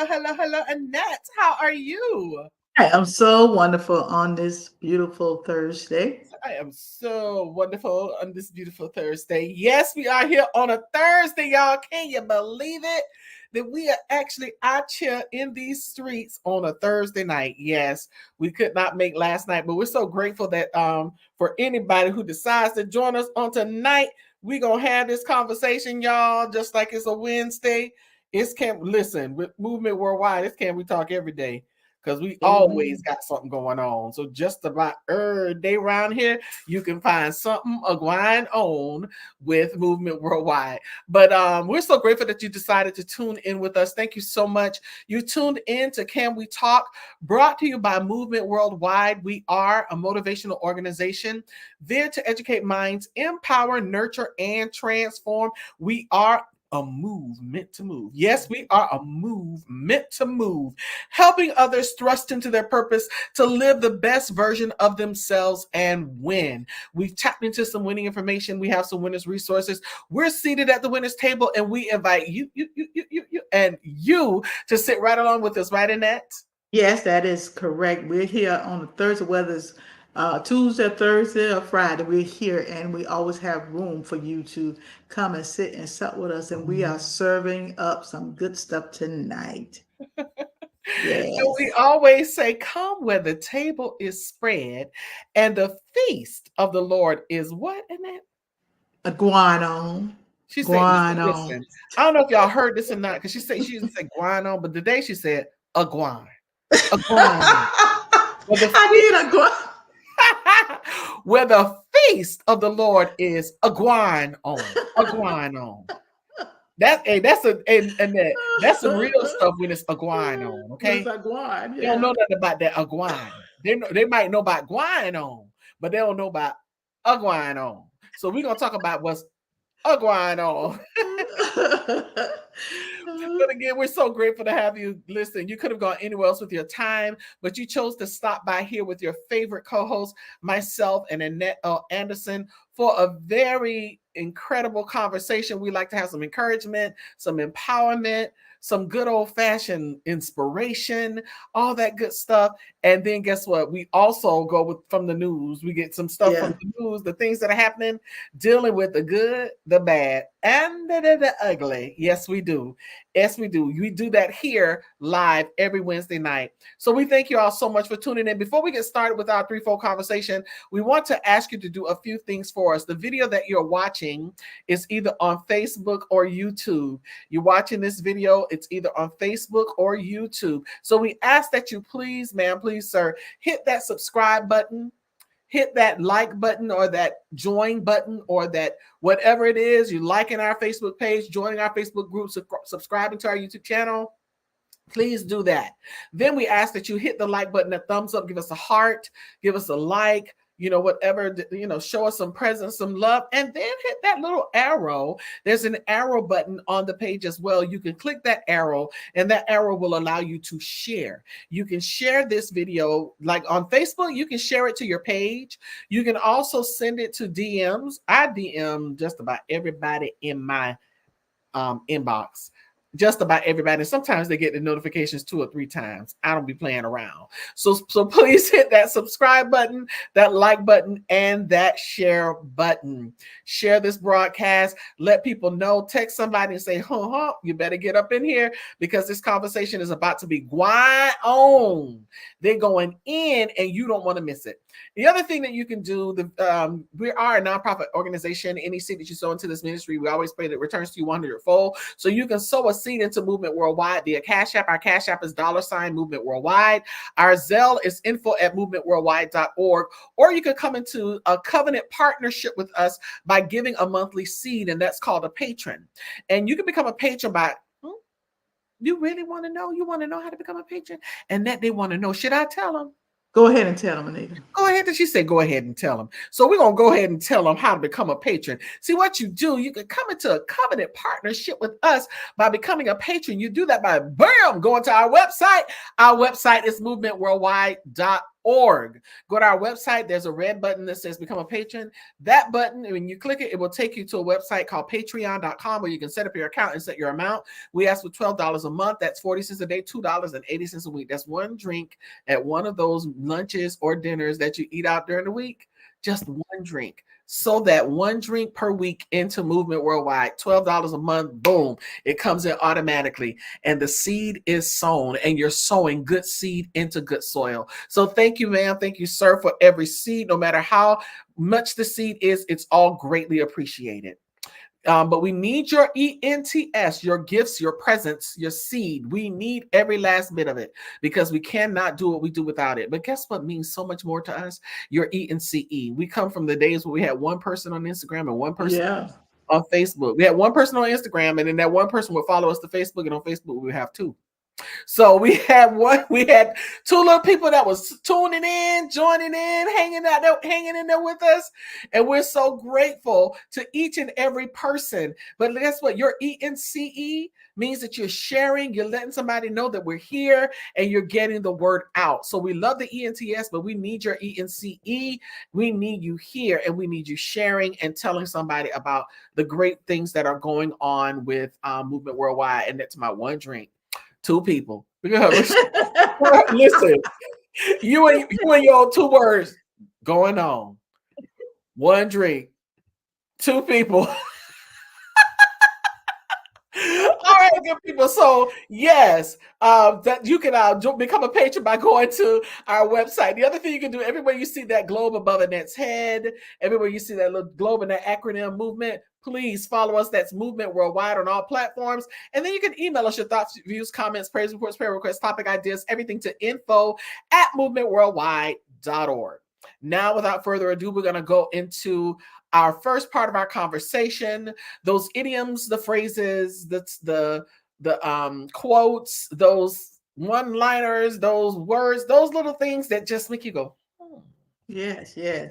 hello, Annette. How are you? I am so wonderful on this beautiful Thursday. I am so wonderful on this beautiful Thursday. Yes, we are here on a Thursday, y'all. Can you believe it? That we are actually out here in these streets on a Thursday night. Yes, we could not make last night, but we're so grateful that for anybody who decides to join us on tonight, we're gonna have this conversation, y'all, just like it's a Wednesday. It's Can Listen with Movement Worldwide, it's Can We Talk every day because we always Amen. got something going on. So just about every day around here, you can find something going on with Movement Worldwide. But we're so grateful that you decided to tune in with us. Thank you so much. You tuned in to Can We Talk, brought to you by Movement Worldwide. We are a motivational organization there to educate minds, empower, nurture, and transform. We are a move meant to move. Yes, we are a move meant to move, helping others thrust into their purpose to live the best version of themselves and win. We've tapped into some winning information. We have some winners resources. We're seated at the winners table, and we invite you to sit right along with us, right, Annette? Yes, that is correct. We're here on a Thursday, whether it's Tuesday, Thursday, or Friday. We're here, and we always have room for you to come and sit and sup with us. And we are serving up some good stuff tonight. And we Yes, always say, come where the table is spread, and the feast of the Lord is what, Annette? a guano, She said, guano. listen, I don't know if y'all heard this or not, because she used to say guano, but today she said iguan. Iguan. Where the I feast, need a guano. where the feast of the Lord is iguan on. Iguan on. That's some real stuff when it's iguan on, What's okay? a guan? They don't know Yeah. nothing about that iguan. They might know about guan on, but they don't know about iguan on. So we're gonna talk about what's iguan on. But again, we're so grateful to have you listen. You could have gone anywhere else with your time, but you chose to stop by here with your favorite co-host, myself and Annette L. Anderson, for a very incredible conversation. We like to have some encouragement, some empowerment, some good old-fashioned inspiration, all that good stuff. And then guess what? We also go with from the news. We get some stuff from Yeah. the news, the things that are happening, dealing with the good, the bad, and the ugly. Yes, we do. Yes, we do. We do that here live every Wednesday night. So we thank you all so much for tuning in. Before we get started with our threefold conversation, we want to ask you to do a few things for us. The video that you're watching is either on Facebook or YouTube. You're watching this video, it's either on Facebook or YouTube. So we ask that you please, ma'am, please, sir, hit that subscribe button, hit that like button or that join button or that whatever it is, you liking our Facebook page, joining our Facebook group, subscribing to our YouTube channel. Please do that. Then we ask that you hit the like button, a thumbs up, give us a heart, give us a like, whatever, show us some presence, some love, and then hit that little arrow. There's an arrow button on the page as well. You can click that arrow, and that arrow will allow you to share. You can share this video, like on Facebook, you can share it to your page. You can also send it to DMs. I DM just about everybody in my inbox, just about everybody. And sometimes they get the notifications 2 or 3 times. I don't be playing around. So please hit that subscribe button, that like button, and that share button. Share this broadcast. Let people know. Text somebody and say, you better get up in here because this conversation is about to be going on. They're going in and you don't want to miss it. The other thing that you can do, we are a nonprofit organization. Any seed that you sow into this ministry, we always pray that it returns to you 100-fold. So you can sow a seed into Movement Worldwide via Cash App. Our Cash App is $Movement Worldwide. Our Zelle is info@movementworldwide.org. Or you could come into a covenant partnership with us by giving a monthly seed, and that's called a patron. And you can become a patron by you really want to know? You want to know how to become a patron? And that they want to know. Should I tell them? Go ahead and tell them, Anita. Go ahead. She said, go ahead and tell them. So we're going to go ahead and tell them how to become a patron. See what you do. You can come into a covenant partnership with us by becoming a patron. You do that by, going to our website. Our website is movementworldwide.org. Go to our website. There's a red button that says become a patron. That button, when you click it, it will take you to a website called patreon.com where you can set up your account and set your amount. We ask for $12 a month. That's 40 cents a day, $2.80 a week. That's one drink at one of those lunches or dinners that you eat out during the week. Just one drink. So that one drink per week into Movement Worldwide, $12 a month, boom, it comes in automatically. And the seed is sown, and you're sowing good seed into good soil. So thank you, ma'am. Thank you, sir, for every seed. No matter how much the seed is, it's all greatly appreciated. But we need your ENTS, your gifts, your presence, your seed. We need every last bit of it because we cannot do what we do without it. But guess what means so much more to us? Your ENCE. We come from the days where we had one person on Instagram and one person on Facebook. We had one person on Instagram, and then that one person would follow us to Facebook, and on Facebook we would have two. So we had two little people that was tuning in, joining in, hanging in there with us. And we're so grateful to each and every person. But guess what? Your ENCE means that you're sharing, you're letting somebody know that we're here, and you're getting the word out. So we love the ENTS, but we need your ENCE. We need you here, and we need you sharing and telling somebody about the great things that are going on with Movement Worldwide. And that's my one drink. Two people. Listen, you and your 2 words going on. One drink. Two people. All right, good people. So yes, that you can become a patron by going to our website. The other thing you can do, everywhere you see that globe above Annette's head, everywhere you see that little globe and that acronym movement, please follow us. That's Movement Worldwide on all platforms. And then you can email us your thoughts, views, comments, praise reports, prayer requests, topic ideas, everything to info@movementworldwide.org. Now, without further ado, we're going to go into our first part of our conversation. Those idioms, the phrases, the quotes, those one-liners, those words, those little things that just make you go, Yes. Yes.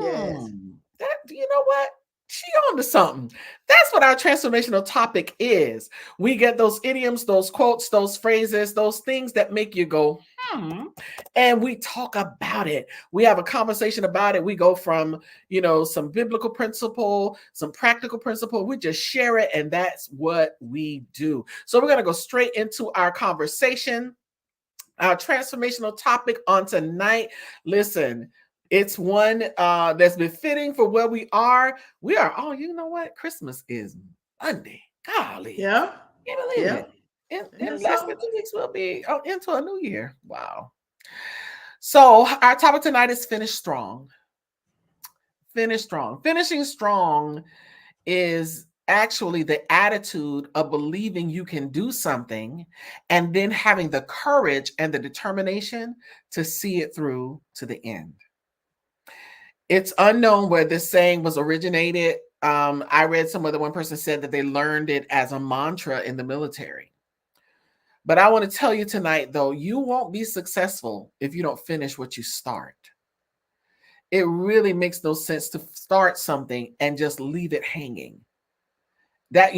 That, you know what? She on to something. That's what our transformational topic is. We get those idioms, those quotes, those phrases, those things that make you go, and we talk about it. We have a conversation about it. We go from, some biblical principle, some practical principle. We just share it, and that's what we do. So we're going to go straight into our conversation. Our transformational topic on tonight. Listen, it's one that's befitting for where we are. We are, you know what? Christmas is Monday. Golly. Yeah. Can't believe it. In less than 2 weeks, we'll be into a new year. Wow. So our topic tonight is finish strong. Finish strong. Finishing strong is actually the attitude of believing you can do something and then having the courage and the determination to see it through to the end. It's unknown where this saying was originated. I read somewhere that one person said that they learned it as a mantra in the military. But I want to tell you tonight, though, you won't be successful if you don't finish what you start. It really makes no sense to start something and just leave it hanging. That,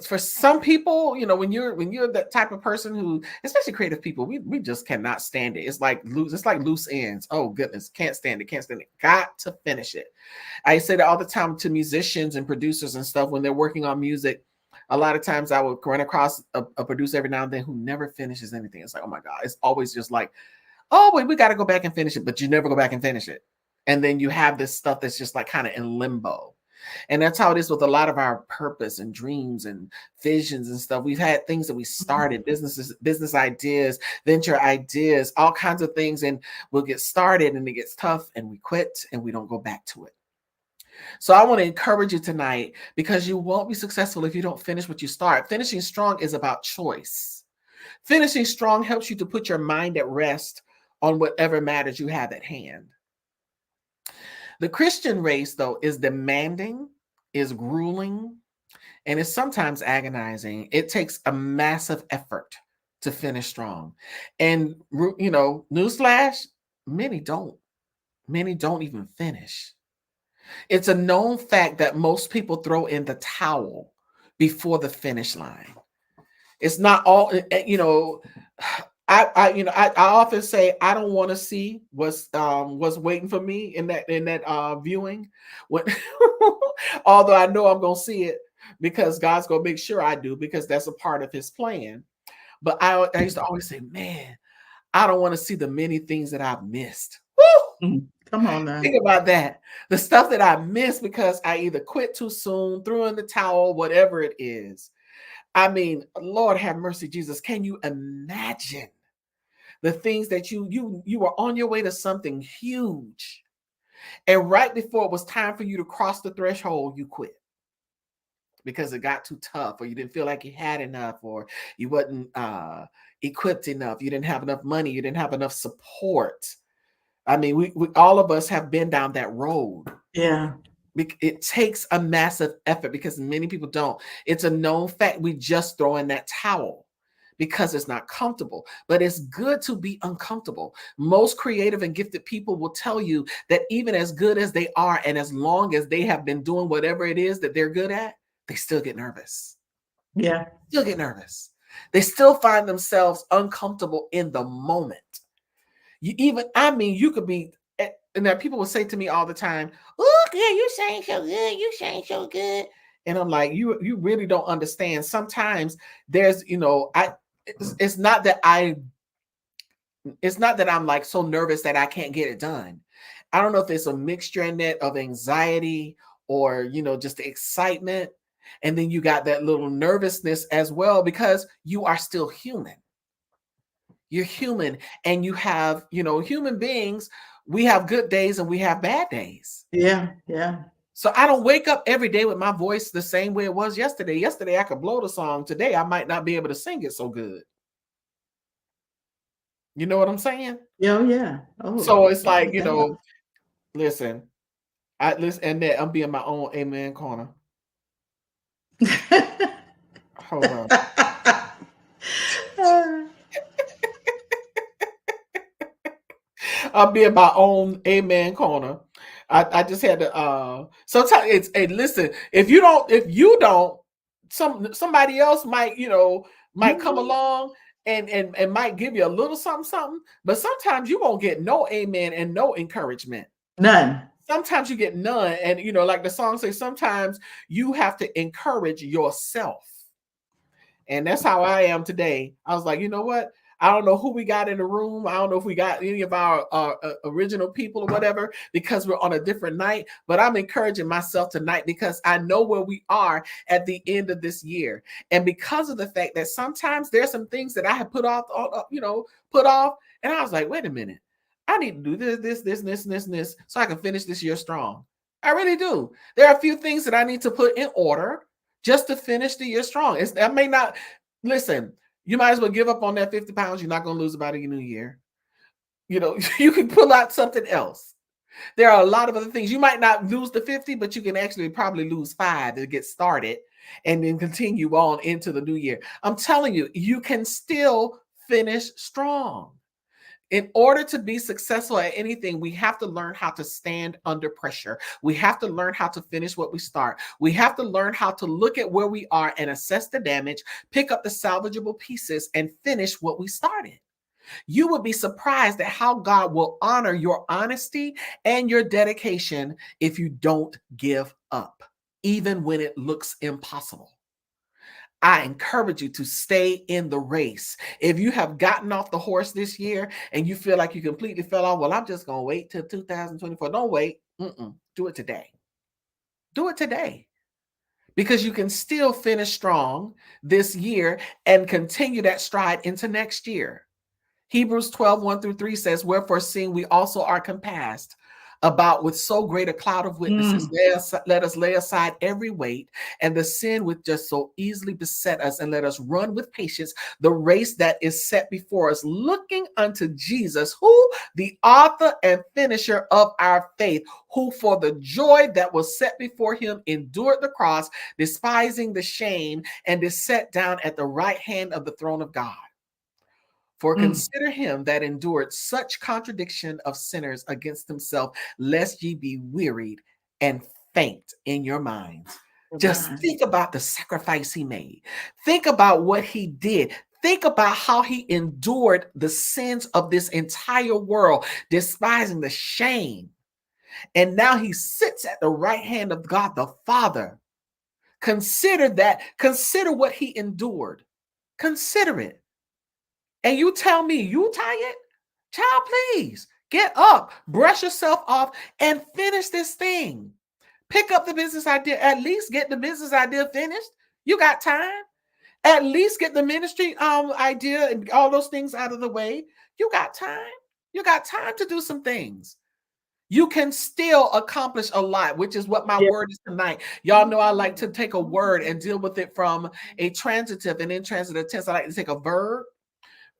for some people, when you're that type of person who, especially creative people, we just cannot stand it. It's like loose ends. Oh goodness, can't stand it. Got to finish it. I say that all the time to musicians and producers and stuff when they're working on music. A lot of times I would run across a producer every now and then who never finishes anything. It's like, oh my God, it's always just like, oh wait, we got to go back and finish it, but you never go back and finish it. And then you have this stuff that's just like kind of in limbo. And that's how it is with a lot of our purpose and dreams and visions and stuff. We've had things that we started, business ideas, venture ideas, all kinds of things. And we'll get started and it gets tough and we quit and we don't go back to it. So I want to encourage you tonight because you won't be successful if you don't finish what you start. Finishing strong is about choice. Finishing strong helps you to put your mind at rest on whatever matters you have at hand. The Christian race, though, is demanding, is grueling, and is sometimes agonizing. It takes a massive effort to finish strong. And, newsflash, many don't. Many don't even finish. It's a known fact that most people throw in the towel before the finish line. It's not all, I often say I don't want to see what's waiting for me in that viewing. When although I know I'm gonna see it because God's gonna make sure I do because that's a part of His plan. But I used to always say, man, I don't want to see the many things that I've missed. Woo! Come on now. Think about that. The stuff that I missed because I either quit too soon, threw in the towel, whatever it is. I mean, Lord have mercy, Jesus. Can you imagine the things that you were on your way to something huge, and right before it was time for you to cross the threshold, you quit because it got too tough, or you didn't feel like you had enough, or you wasn't equipped enough, you didn't have enough money, you didn't have enough support. I mean, we all of us have been down that road. Yeah. It takes a massive effort because many people don't. It's a known fact. We just throw in that towel because it's not comfortable, but it's good to be uncomfortable. Most creative and gifted people will tell you that even as good as they are, and as long as they have been doing whatever it is that they're good at, they still get nervous. Yeah. Still get nervous. They still find themselves uncomfortable in the moment. You could be, and that people will say to me all the time, "Oh, yeah, you sang so good, you sang so good," and I'm like, you really don't understand. Sometimes there's, it's not that I'm like so nervous that I can't get it done. I don't know if it's a mixture in it of anxiety or just the excitement, and then you got that little nervousness as well because you are still human. You're human, and you have, human beings, we have good days and we have bad days. Yeah. Yeah. So I don't wake up every day with my voice the same way it was yesterday. Yesterday I could blow the song. Today I might not be able to sing it so good. You know what I'm saying? Yeah. Oh, yeah. Oh, So it's no like, doubt. listen, and that I'm being my own amen corner. Hold on. I'll be in my own amen corner. I just had to sometimes it's, hey, listen, if you don't, somebody else might, might come Mhm. along and might give you a little something, but sometimes you won't get no amen and no encouragement. None. Sometimes you get none. And like the song says, sometimes you have to encourage yourself. And that's how I am today. I was like, you know what? I don't know who we got in the room. I don't know if we got any of our original people or whatever, because we're on a different night. But I'm encouraging myself tonight because I know where we are at the end of this year. And because of the fact that sometimes there's some things that I have put off, put off. And I was like, wait a minute. I need to do this, so I can finish this year strong. I really do. There are a few things that I need to put in order just to finish the year strong. That may not, listen, you might as well give up on that 50 pounds. You're not going to lose about a new year. You can pull out something else. There are a lot of other things. You might not lose the 50, but you can actually probably lose 5 to get started and then continue on into the new year. I'm telling you, you can still finish strong. In order to be successful at anything, we have to learn how to stand under pressure. We have to learn how to finish what we start. We have to learn how to look at where we are and assess the damage, pick up the salvageable pieces, and finish what we started. You would be surprised at how God will honor your honesty and your dedication if you don't give up, even when it looks impossible. I encourage you to stay in the race. If you have gotten off the horse this year and you feel like you completely fell off, well, I'm just going to wait till 2024. Don't wait. Do it today. Do it today, because you can still finish strong this year and continue that stride into next year. Hebrews 12:1-3 says, wherefore, seeing we also are compassed about with so great a cloud of witnesses, Mm. let us lay aside every weight and the sin which just so easily beset us, and let us run with patience the race that is set before us, looking unto Jesus, who the author and finisher of our faith, who for the joy that was set before him endured the cross, despising the shame, and is set down at the right hand of the throne of God. For Mm. consider him that endured such contradiction of sinners against himself, lest ye be wearied and faint in your minds. Just Divine. think about the sacrifice he made. Think about what he did. Think about how he endured the sins of this entire world, despising the shame. And now he sits at the right hand of God the Father. Consider that. Consider what he endured. Consider it. And you tell me, you tired? Child, please get up, brush yourself off, and finish this thing. Pick up the business idea. At least get the business idea finished. You got time. At least get the ministry idea and all those things out of the way. You got time. You got time to do some things. You can still accomplish a lot, which is what my word is tonight. Y'all know I like to take a word and deal with it from a transitive and intransitive tense. I like to take a verb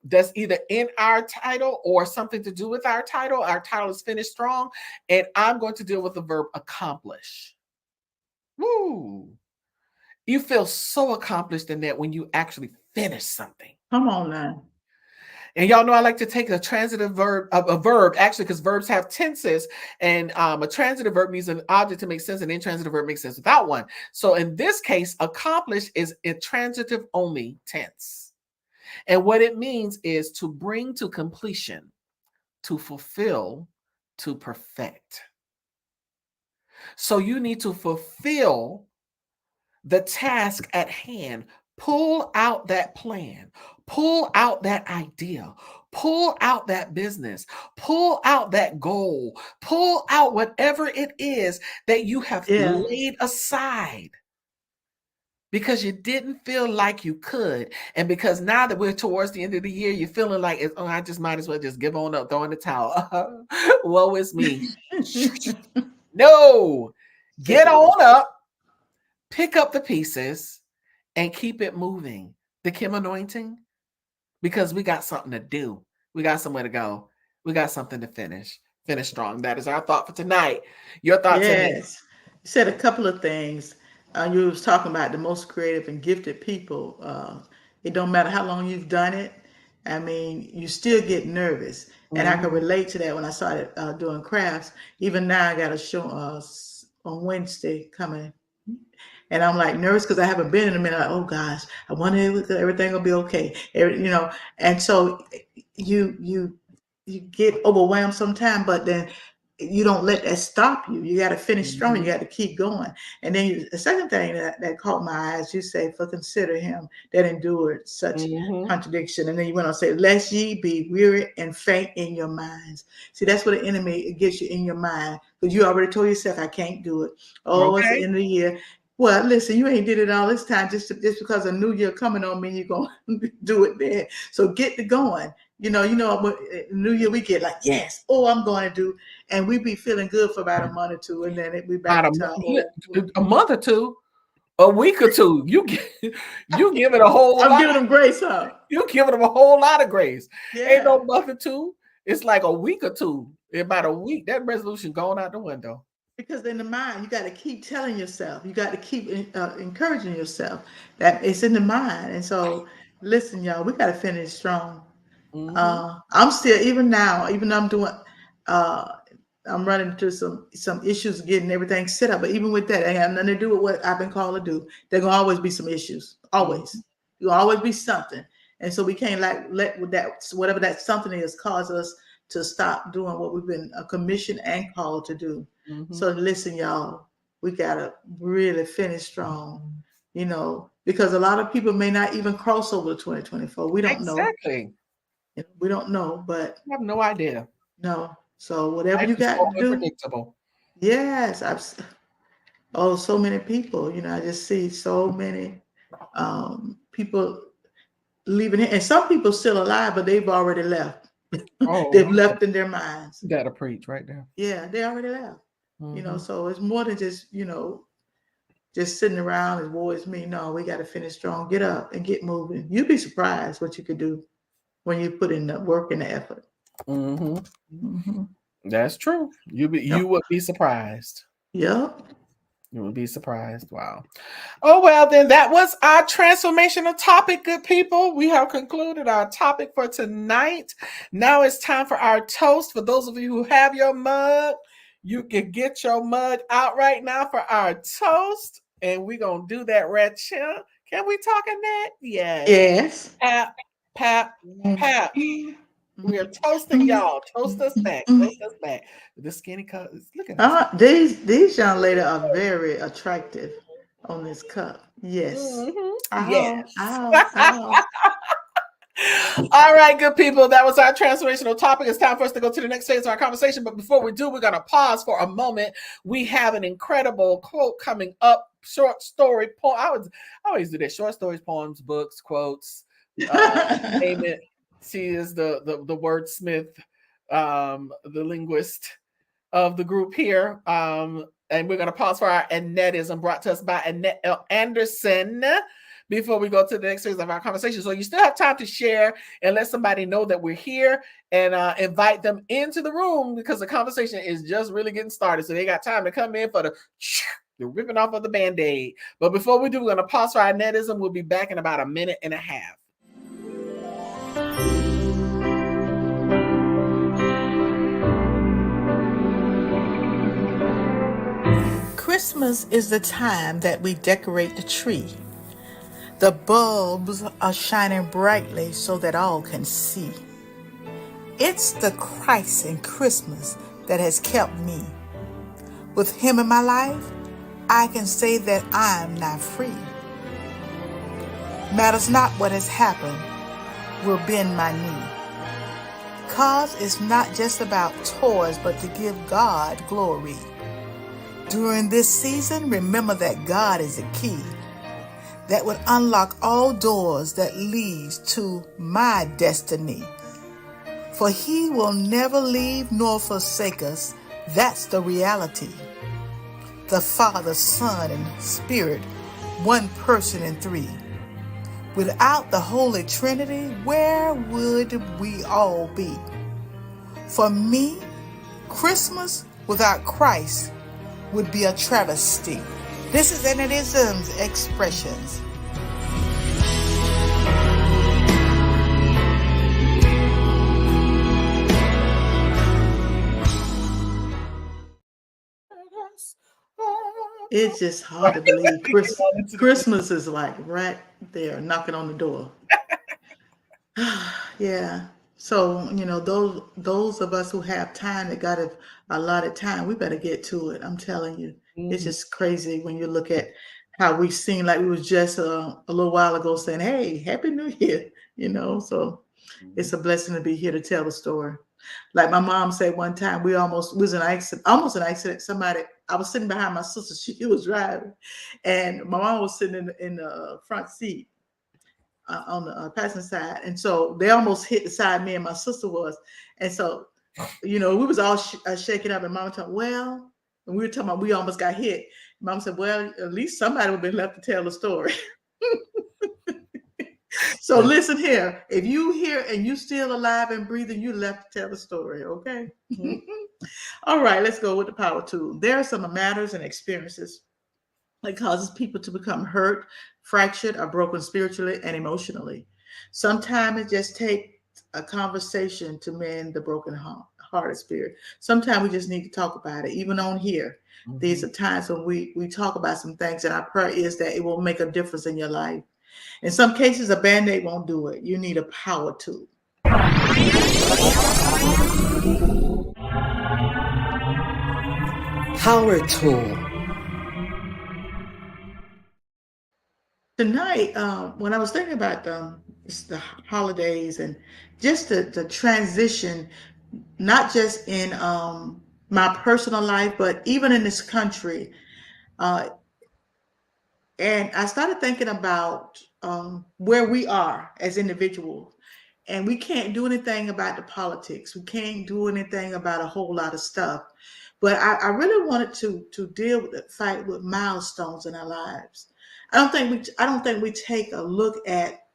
that's either in our title or something to do with our title. Our title is Finish Strong, and I'm going to deal with the verb accomplish. Woo! You feel so accomplished in that when you actually finish something. Come on now. And y'all know I like to take a transitive verb, a verb, actually, because verbs have tenses, and a transitive verb needs an object to make sense, and an intransitive verb makes sense without one. So in this case, accomplish is a transitive only tense. And what it means is to bring to completion, to fulfill, to perfect. So you need to fulfill the task at hand. Pull out that plan, pull out that idea, pull out that business, pull out that goal, pull out whatever it is that you have laid aside because you didn't feel like you could. And because now that we're towards the end of the year, you're feeling like, oh, I just might as well just give on up, throw in the towel. Woe is me. No, get on up, pick up the pieces, and keep it moving. The Kim anointing, because we got something to do. We got somewhere to go. We got something to finish. Finish strong. That is our thought for tonight. Your thoughts, Annette? Yes. You said a couple of things. You was talking about the most creative and gifted people. It don't matter how long you've done it. I mean, you still get nervous. And I can relate to that when I started doing crafts. Even now, I got a show on Wednesday coming. And I'm like nervous because I haven't been in a minute. Like, oh gosh, I wonder if everything will be okay. And so you get overwhelmed sometimes, but then you don't let that stop you. You got to finish strong. You got to keep going. And then the second thing that caught my eyes, you say, for consider him that endured such contradiction. And then you went on to say, lest ye be weary and faint in your minds. See, that's what the enemy gets you in your mind, because you already told yourself, I can't do it. Oh, It's the end of the year. Well, listen, you ain't did it all this time just because a new year coming on me, you're going to do it then. So get to going. New year we get like, yes, I'm going to do. And we be feeling good for about a month or two. And then we back to a month or two, a week or two. You give it a whole lot. I'm giving them grace, huh? You giving them a whole lot of grace. Yeah. Ain't no month or two. It's like a week or two. About a week, that resolution going out the window. Because in the mind, you got to keep telling yourself, you got to keep encouraging yourself that it's in the mind. And so, listen, y'all, we got to finish strong. I'm still, even now, even though I'm doing, I'm running into some issues getting everything set up. But even with that, it has nothing to do with what I've been called to do. There gonna always be some issues. Always, you'll always be something. And so we can't let that, whatever that something is, cause us to stop doing what we've been commissioned and called to do. So listen, y'all, we gotta really finish strong, because a lot of people may not even cross over to 2024. We don't know. Exactly. We don't know, but I have no idea. No. So whatever you got to do. Unpredictable. Yes. So many people, I just see so many people leaving here, and some people still alive, but they've already left. They've left in their minds. You gotta preach right there. Yeah, they already left. So it's more than just, just sitting around and woe is me. No, we got to finish strong, get up and get moving. You'd be surprised what you could do when you put in the work and the effort. That's true. You would be surprised. Yep. You would be surprised. Wow. Oh, well, then that was our transformational topic, good people. We have concluded our topic for tonight. Now it's time for our toast. For those of you who have your mug, you can get your mug out right now for our toast. And we're going to do that right here. Can we talk in that? Yes. Yes. Pap, Pap. We are toasting y'all. Toast us back. Toast us back. The skinny cup. Look at us. These young ladies are very attractive on this cup. Yes. Mhm. Ow, Yes. ow, ow. All right, good people. That was our transformational topic. It's time for us to go to the next phase of our conversation. But before we do, we're going to pause for a moment. We have an incredible quote coming up. Short story poem. I always do that. Short stories, poems, books, quotes. Name it. She is the wordsmith, the linguist of the group here. And we're going to pause for our Annetteism brought to us by Annette L. Anderson before we go to the next phase of our conversation. So you still have time to share and let somebody know that we're here and invite them into the room because the conversation is just really getting started. So they got time to come in for the ripping off of the Band-Aid. But before we do, we're going to pause for our Annetteism. We'll be back in about a minute and a half. Christmas is the time that we decorate the tree. The bulbs are shining brightly so that all can see. It's the Christ in Christmas that has kept me. With Him in my life, I can say that I'm not free. Matters not what has happened, will bend my knee. 'Cause it's not just about toys, but to give God glory. During this season, remember that God is the key that would unlock all doors that leads to my destiny. For He will never leave nor forsake us. That's the reality. The Father, Son, and Spirit, one person in three. Without the Holy Trinity, where would we all be? For me, Christmas without Christ would be a travesty. This is Annetteism's expressions. It's just hard to believe Christmas is like right there knocking on the door. Yeah. So, those of us who have time that got a lot of time, we better get to it. I'm telling you. It's just crazy when you look at how we seem like we was just a little while ago saying, "Hey, Happy New Year," So it's a blessing to be here to tell the story. Like my mom said one time, we was in an accident, almost an accident. I was sitting behind my sister, she was driving, and my mom was sitting in the front seat on the passenger side, and so they almost hit the side me and my sister was, and so we was all shaking up, and Mama told, well, and we were talking about we almost got hit. Mom said, well, at least somebody would have been left to tell the story. So listen here, if you here and you still alive and breathing, you left to tell the story, okay? All right, let's go with the power tool. There are some matters and experiences that causes people to become hurt, fractured, or broken spiritually and emotionally. Sometimes it just takes a conversation to mend the broken hearted spirit. Sometimes we just need to talk about it, even on here. These are times when we talk about some things, and our prayer is that it will make a difference in your life. In some cases, a Band-Aid won't do it. You need a power tool. Power tool. Tonight, when I was thinking about the holidays and just the transition, not just in my personal life, but even in this country, and I started thinking about where we are as individuals. And we can't do anything about the politics. We can't do anything about a whole lot of stuff. But I really wanted to deal with the fight with milestones in our lives. I don't think we take a look at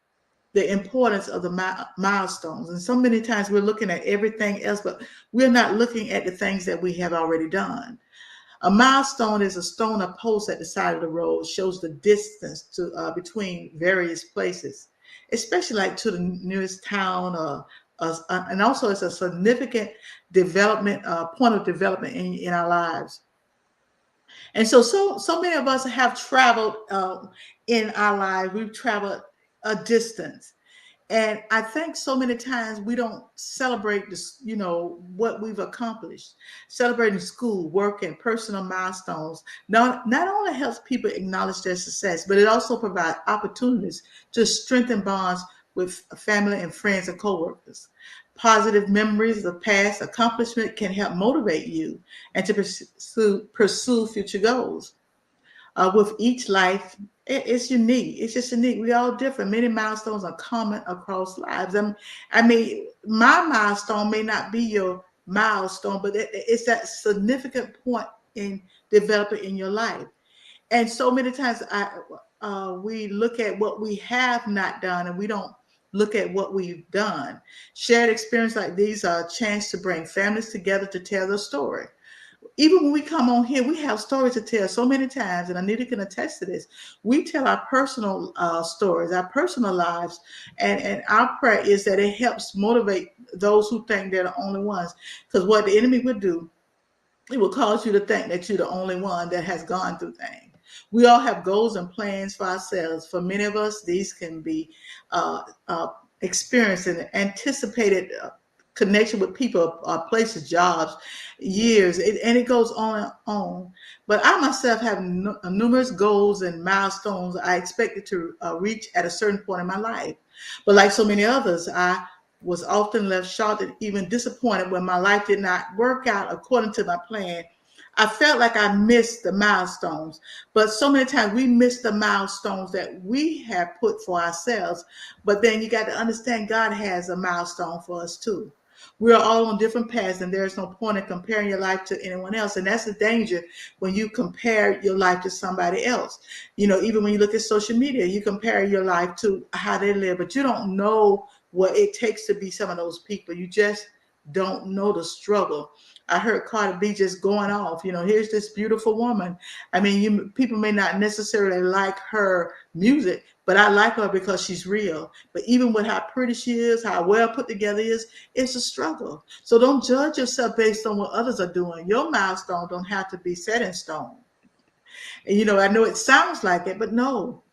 the importance of the milestones. And so many times we're looking at everything else, but we're not looking at the things that we have already done. A milestone is a stone or post at the side of the road, shows the distance between various places, especially like to the nearest town, and also it's a significant development point of development in our lives. And so many of us have traveled in our lives. We've traveled a distance. And I think so many times we don't celebrate this, what we've accomplished. Celebrating school, work, and personal milestones not only helps people acknowledge their success, but it also provides opportunities to strengthen bonds with family and friends and coworkers. Positive memories of past accomplishment can help motivate you and to pursue future goals. With each life, it's unique. It's just unique. We all different. Many milestones are common across lives. I mean, my milestone may not be your milestone, but it's that significant point in developing in your life. And so many times, we look at what we have not done, and we don't look at what we've done. Shared experience like these are a chance to bring families together to tell their story. Even when we come on here, we have stories to tell so many times, and Anita can attest to this. We tell our personal stories, our personal lives, and our prayer is that it helps motivate those who think they're the only ones. Because what the enemy would do, it will cause you to think that you're the only one that has gone through things. We all have goals and plans for ourselves. For many of us, these can be uh, uh, experienced and anticipated connection with people, places, jobs, years, and it goes on and on. But I myself have numerous goals and milestones I expected to reach at a certain point in my life. But like so many others, I was often left shocked and even disappointed when my life did not work out according to my plan. I felt like I missed the milestones, but so many times we miss the milestones that we have put for ourselves. But then you got to understand God has a milestone for us too. We are all on different paths, and there's no point in comparing your life to anyone else. And that's the danger when you compare your life to somebody else. Even when you look at social media, you compare your life to how they live, but you don't know what it takes to be some of those people. You just don't know the struggle. I heard Cardi B just going off. Here's this beautiful woman. I mean, people may not necessarily like her music, but I like her because she's real. But even with how pretty she is, how well put together is, it's a struggle. So don't judge yourself based on what others are doing. Your milestone don't have to be set in stone. And I know it sounds like it, but no,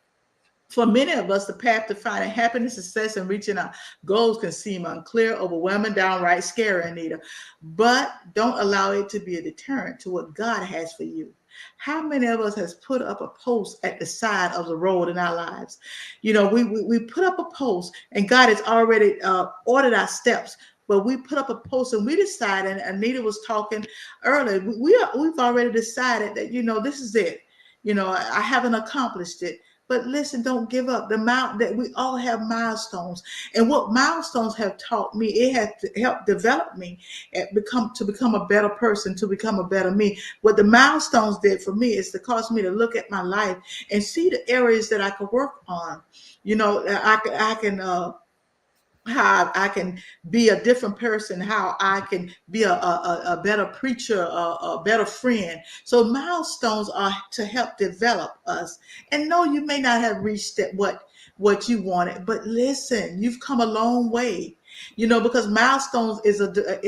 for many of us, the path to finding happiness, success, and reaching our goals can seem unclear, overwhelming, downright scary, Anita. But don't allow it to be a deterrent to what God has for you. How many of us has put up a post at the side of the road in our lives? We put up a post, and God has already ordered our steps. But we put up a post, and we decided. And Anita was talking earlier. We've already decided that this is it. I haven't accomplished it. But listen, don't give up. That we all have milestones, and what milestones have taught me, it has helped develop me and become a better person, to become a better me. What the milestones did for me is to cause me to look at my life and see the areas that I could work on. How I can be a different person, how I can be a better preacher, a better friend. So milestones are to help develop us. And no, you may not have reached what you wanted, but listen, you've come a long way. Because milestones is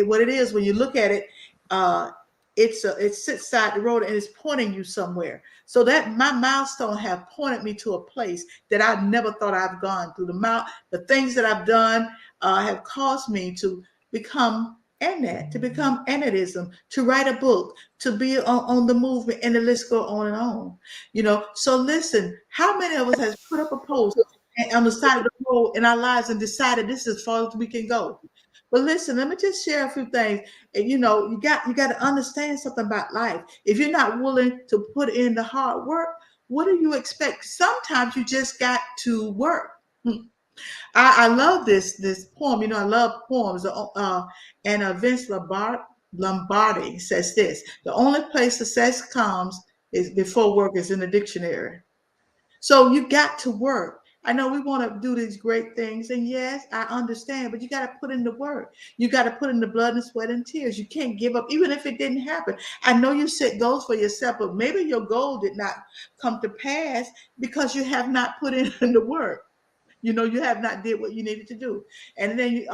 what it is when you look at it. Uh, it sits side the road and it's pointing you somewhere. So that my milestone have pointed me to a place that I never thought I've gone through. The things that I've done have caused me to become Annette, to become Annettism, to write a book, to be on the movement, and the list go on and on. So listen, how many of us has put up a post on the side of the road in our lives and decided this is as far as we can go? But listen, let me just share a few things. And you got to understand something about life. If you're not willing to put in the hard work, what do you expect? Sometimes you just got to work. I love this poem. I love poems. And Vince Lombardi says this: the only place success comes is before work is in the dictionary. So you got to work. I know we want to do these great things, and yes, I understand, but you got to put in the work. You got to put in the blood and sweat and tears. You can't give up, even if it didn't happen. I know you set goals for yourself, but maybe your goal did not come to pass because you have not put in the work. You have not did what you needed to do. And then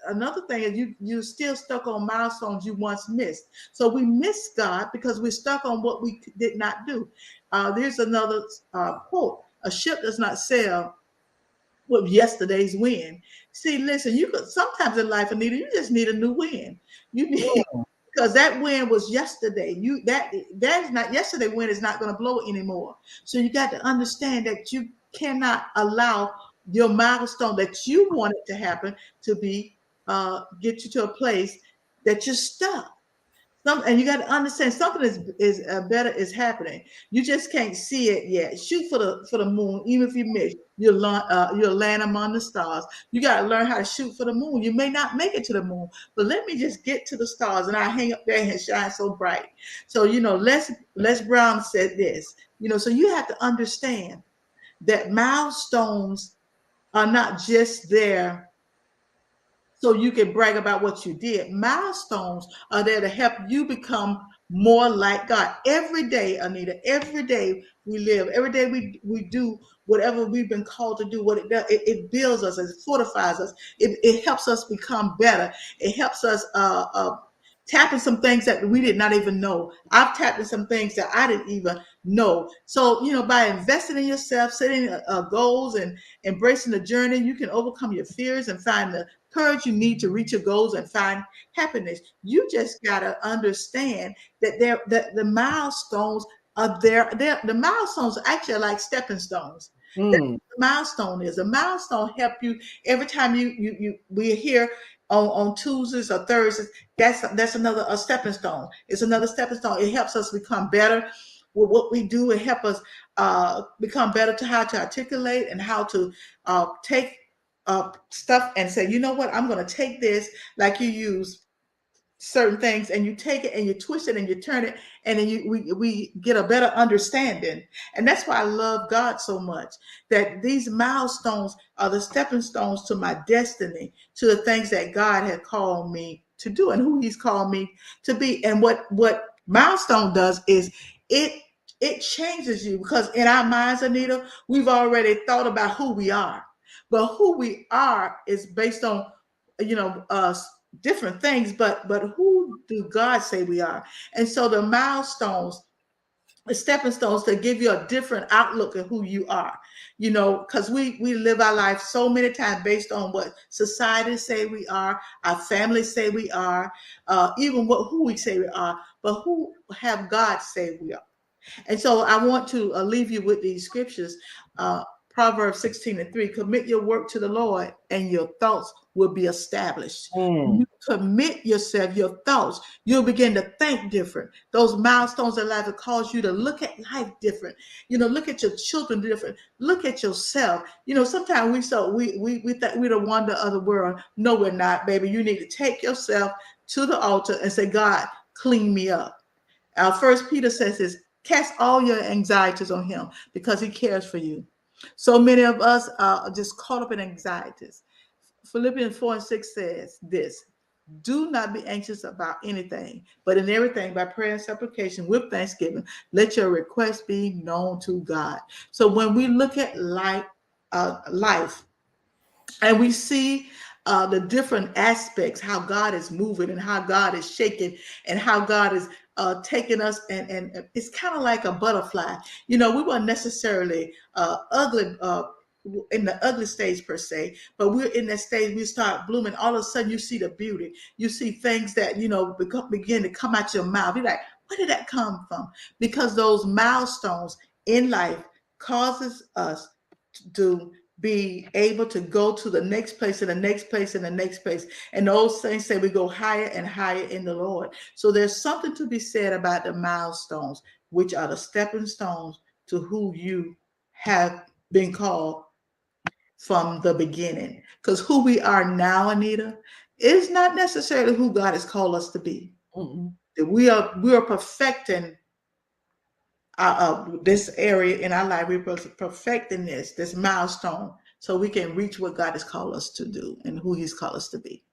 another thing is you still stuck on milestones you once missed. So we miss God because we're stuck on what we did not do. There's another quote: a ship does not sail with yesterday's win. See, listen, you could sometimes in life, Anita, you just need a new win. You need because that win was yesterday. That is not yesterday win is not going to blow anymore. So you got to understand that you cannot allow your milestone that you want it to happen to be get you to a place that you're stuck. And you got to understand something is better is happening. You just can't see it yet. Shoot for the moon, even if you miss, you'll land among the stars. You got to learn how to shoot for the moon. You may not make it to the moon, but let me just get to the stars, and I hang up there and shine so bright. So Les Brown said this. So you have to understand that milestones are not just there so you can brag about what you did. Milestones are there to help you become more like God. Every day, Anita, every day we live, every day we do whatever we've been called to do, what it does, it builds us, it fortifies us, it helps us become better. It helps us tap in some things that we did not even know. I've tapped in some things that I didn't even know. So, by investing in yourself, setting goals and embracing the journey, you can overcome your fears and find the courage you need to reach your goals and find happiness. You just got to understand that the milestones are there. The milestones actually are like stepping stones. Mm. The milestone is a milestone help you every time we're here on Tuesdays or Thursdays. That's another a stepping stone. It's another stepping stone. It helps us become better with what we do. It helps us become better to how to articulate and how to take stuff and say, you know what, I'm going to take this like you use certain things and you take it and you twist it and you turn it and then we get a better understanding. And that's why I love God so much, that these milestones are the stepping stones to my destiny, to the things that God had called me to do and who he's called me to be. And what milestone does is it changes you, because in our minds, Anita, we've already thought about who we are, but who we are is based on us different things, but who do God say we are? And so the milestones, the stepping stones to give you a different outlook of who you are, because we live our life so many times based on what society say we are, our families say we are, even who we say we are, but who have God say we are. And so I want to leave you with these scriptures. Proverbs 16:3, commit your work to the Lord and your thoughts will be established. Mm. You commit yourself, your thoughts, you'll begin to think different. Those milestones in life will cause you to look at life different. Look at your children different. Look at yourself. Sometimes we think we're the wonder of the world. No, we're not, baby. You need to take yourself to the altar and say, God, clean me up. First Peter says this, cast all your anxieties on him because he cares for you. So many of us are just caught up in anxieties. Philippians 4:6 says this, do not be anxious about anything, but in everything by prayer and supplication with thanksgiving, let your requests be known to God. So when we look at life and we see the different aspects, how God is moving and how God is shaking and how God is taking us, and it's kind of like a butterfly. We weren't necessarily ugly in the ugly stage per se, but we're in that stage, we start blooming. All of a sudden you see the beauty, you see things that begin to come out your mouth. You're like, where did that come from? Because those milestones in life causes us to be able to go to the next place and the next place and the next place. And those things say we go higher and higher in the Lord. So there's something to be said about the milestones, which are the stepping stones to who you have been called from the beginning. Because who we are now, Anita, is not necessarily who God has called us to be. Mm-mm. We are perfecting this area in our life. We're perfecting this milestone so we can reach what God has called us to do and who he's called us to be.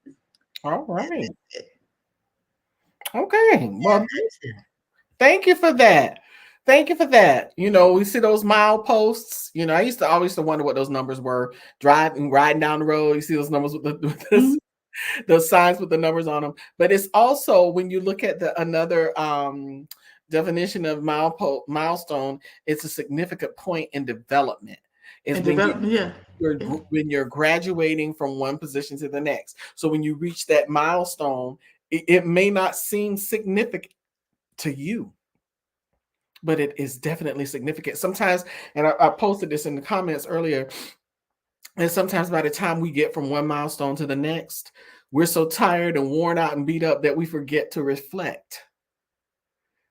All right. Yeah, Okay. Well, that's it. thank you for that. Thank you for that. We see those mile posts. I used to always wonder what those numbers were. Riding down the road, you see those numbers Mhm. those signs with the numbers on them. But it's also when you look at another definition of milestone, it's a significant point in development. Is And when development, yeah. when you're graduating from one position to the next. So when you reach that milestone, it may not seem significant to you, but it is definitely significant. Sometimes, and I posted this in the comments earlier, and sometimes by the time we get from one milestone to the next, we're so tired and worn out and beat up that we forget to reflect.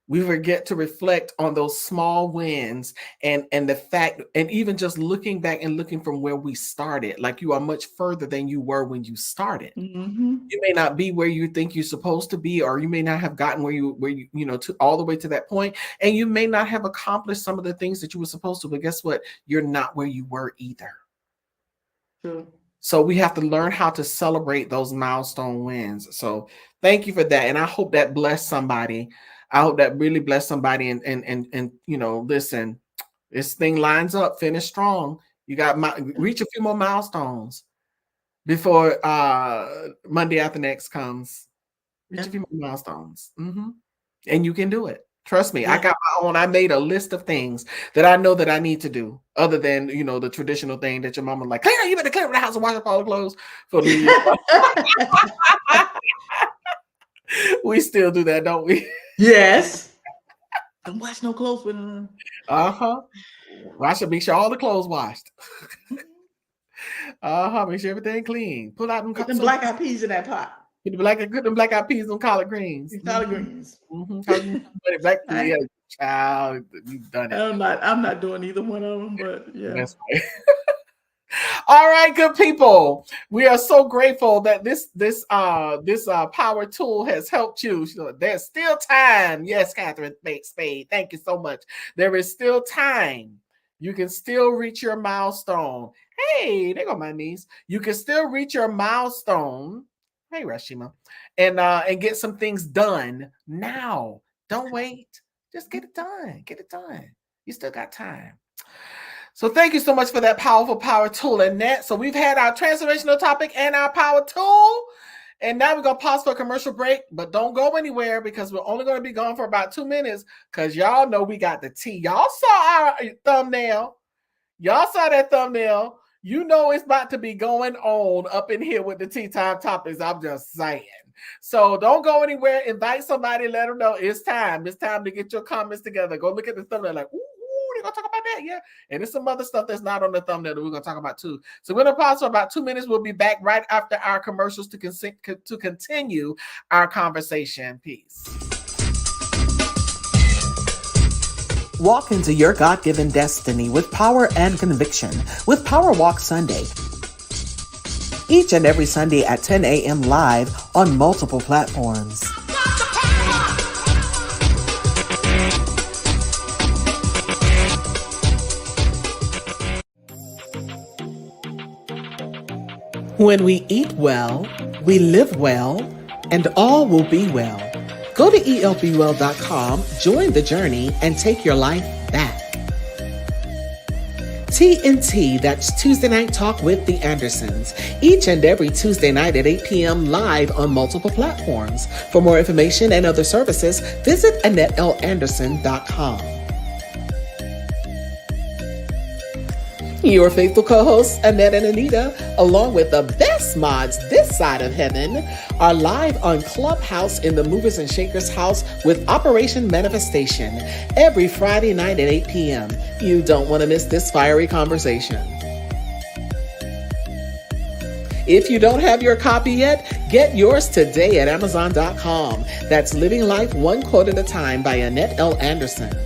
We forget to reflect on those small wins and the fact, and even just looking back and looking from where we started, like you are much further than you were when you started. Mm-hmm. You may not be where you think you're supposed to be, or you may not have gotten where you to all the way to that point, and you may not have accomplished some of the things that you were supposed to. But guess what? You're not where you were either. True. So we have to learn how to celebrate those milestone wins. So thank you for that, and I hope that blessed somebody. I hope that really blessed somebody. And listen, this thing lines up. Finish strong. You got reach a few more milestones before Monday after next comes. Reach a few more milestones, and you can do it. Trust me. Yeah. I got my own. I made a list of things that I know that I need to do, other than the traditional thing that your mama like, clear. You better clear the house and wash up all the clothes for New Year's. We still do that, don't we? Yes. Don't wash no clothes with them. Wash it. Make sure all the clothes washed. Make sure everything clean. Pull out them black eyed peas in that pot. Put them black eyed peas on collard greens. Collard greens. Black child, you've done it. I'm not doing either one of them, but yeah. That's right. All right, good people. We are so grateful that this power tool has helped you. There's still time. Yes, Catherine Spade. Thank you so much. There is still time. You can still reach your milestone. Hey, there go my niece. You can still reach your milestone. Hey, Rashima, and get some things done now. Don't wait. Just get it done. Get it done. You still got time. So thank you so much for that powerful power tool, Annette. So we've had our transformational topic and our power tool. And now we're going to pause for a commercial break, but don't go anywhere because we're only going to be gone for about 2 minutes because y'all know we got the tea. Y'all saw our thumbnail. Y'all saw that thumbnail. You know it's about to be going on up in here with the tea time topics. I'm just saying. So don't go anywhere. Invite somebody. Let them know it's time. It's time to get your comments together. Go look at the thumbnail like, ooh, they're going to talk about that. Yeah. And there's some other stuff that's not on the thumbnail that we're going to talk about too. So we're going to pause for about 2 minutes. We'll be back right after our commercials to continue our conversation. Peace. Walk into your God-given destiny with power and conviction with Power Walk Sunday. Each and every Sunday at 10 a.m. live on multiple platforms. When we eat well, we live well, and all will be well. Go to elbwell.com, join the journey, and take your life back. TNT, that's Tuesday Night Talk with the Andersons, each and every Tuesday night at 8 p.m. live on multiple platforms. For more information and other services, visit AnnetteLAnderson.com. Your faithful co-hosts, Annette and Anita, along with the best mods this side of heaven, are live on Clubhouse in the Movers and Shakers house with Operation Manifestation every Friday night at 8 p.m. You don't want to miss this fiery conversation. If you don't have your copy yet, get yours today at Amazon.com. That's Living Life One Quote at a Time by Annette L. Anderson.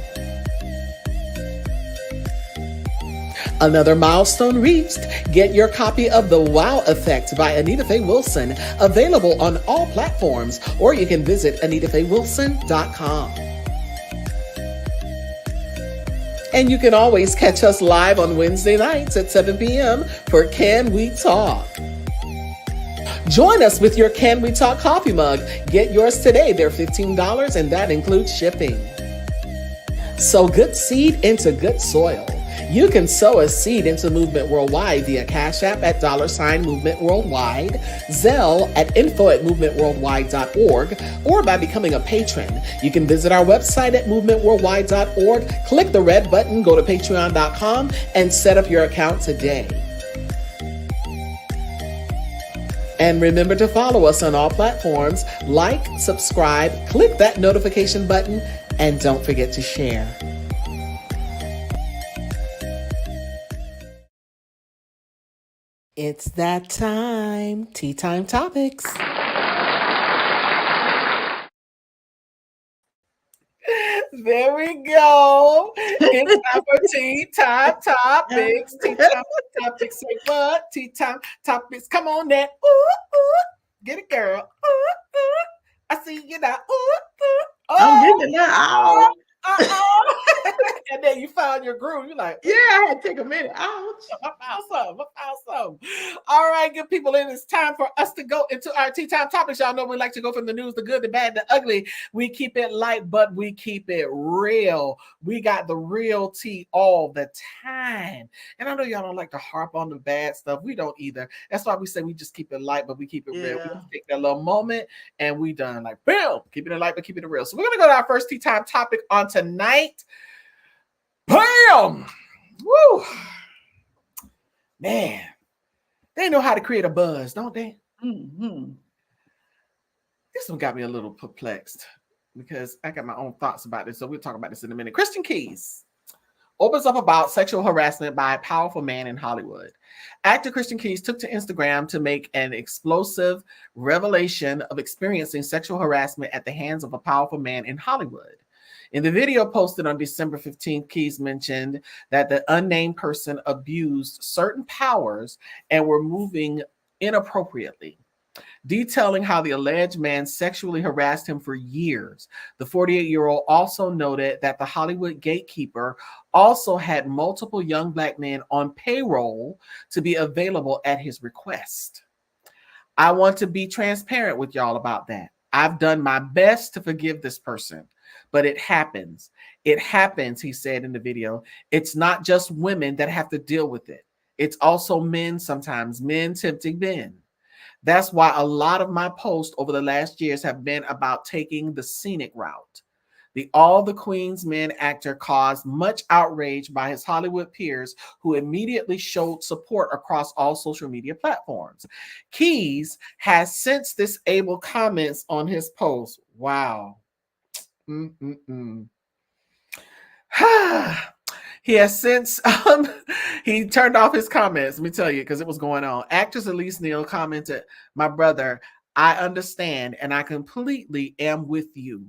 Another milestone reached. Get your copy of The Wow Effect by Anita Faye Wilson, available on all platforms, or you can visit AnitaFayeWilson.com. And you can always catch us live on Wednesday nights at 7 p.m. for Can We Talk? Join us with your Can We Talk coffee mug. Get yours today. They're $15 and that includes shipping. Sow good seed into good soil. You can sow a seed into Movement Worldwide via Cash App at $Movement Worldwide, Zelle at info@movementworldwide.org, or by becoming a patron. You can visit our website at movementworldwide.org, click the red button, go to patreon.com, and set up your account today. And remember to follow us on all platforms. Like, subscribe, click that notification button, and don't forget to share. It's that time. Tea Time Topics. There we go. It's time for Tea Time Topics. Tea Time Topics. Say what? Tea Time Topics. Come on, Nat. Ooh, ooh. Get it, girl. Ooh, ooh. I see you now. Ooh, ooh. Oh, I'm getting it now. And then you found your groove. You're like, yeah, I had to take a minute. Ouch. I found some. All right, good people. It is time for us to go into our tea time topics. Y'all know we like to go from the news, the good, the bad, the ugly. We keep it light, but we keep it real. We got the real tea all the time. And I know y'all don't like to harp on the bad stuff. We don't either. That's why we say we just keep it light, but we keep it real. We just take that little moment and we done like, bam, keeping it light, but keeping it real. So we're going to go to our first tea time topic on tonight. Bam! Woo! Man, they know how to create a buzz, don't they? Mm-hmm. This one got me a little perplexed because I got my own thoughts about this. So we'll talk about this in a minute. Christian Keys opens up about sexual harassment by a powerful man in Hollywood. Actor Christian Keys took to Instagram to make an explosive revelation of experiencing sexual harassment at the hands of a powerful man in Hollywood. In the video posted on December 15th, Keys mentioned that the unnamed person abused certain powers and were moving inappropriately, detailing how the alleged man sexually harassed him for years. The 48-year-old also noted that the Hollywood gatekeeper also had multiple young Black men on payroll to be available at his request. I want to be transparent with y'all about that. I've done my best to forgive this person. But it happens. It happens, he said in the video. It's not just women that have to deal with it. It's also men sometimes, men tempting men. That's why a lot of my posts over the last years have been about taking the scenic route. The All the Queen's Men actor caused much outrage by his Hollywood peers who immediately showed support across all social media platforms. Keys has since disabled comments on his post. Wow. He has since he turned off his comments. Let me tell you, because it was going on. Actress Elise Neal commented, "My brother, I understand and I completely am with you.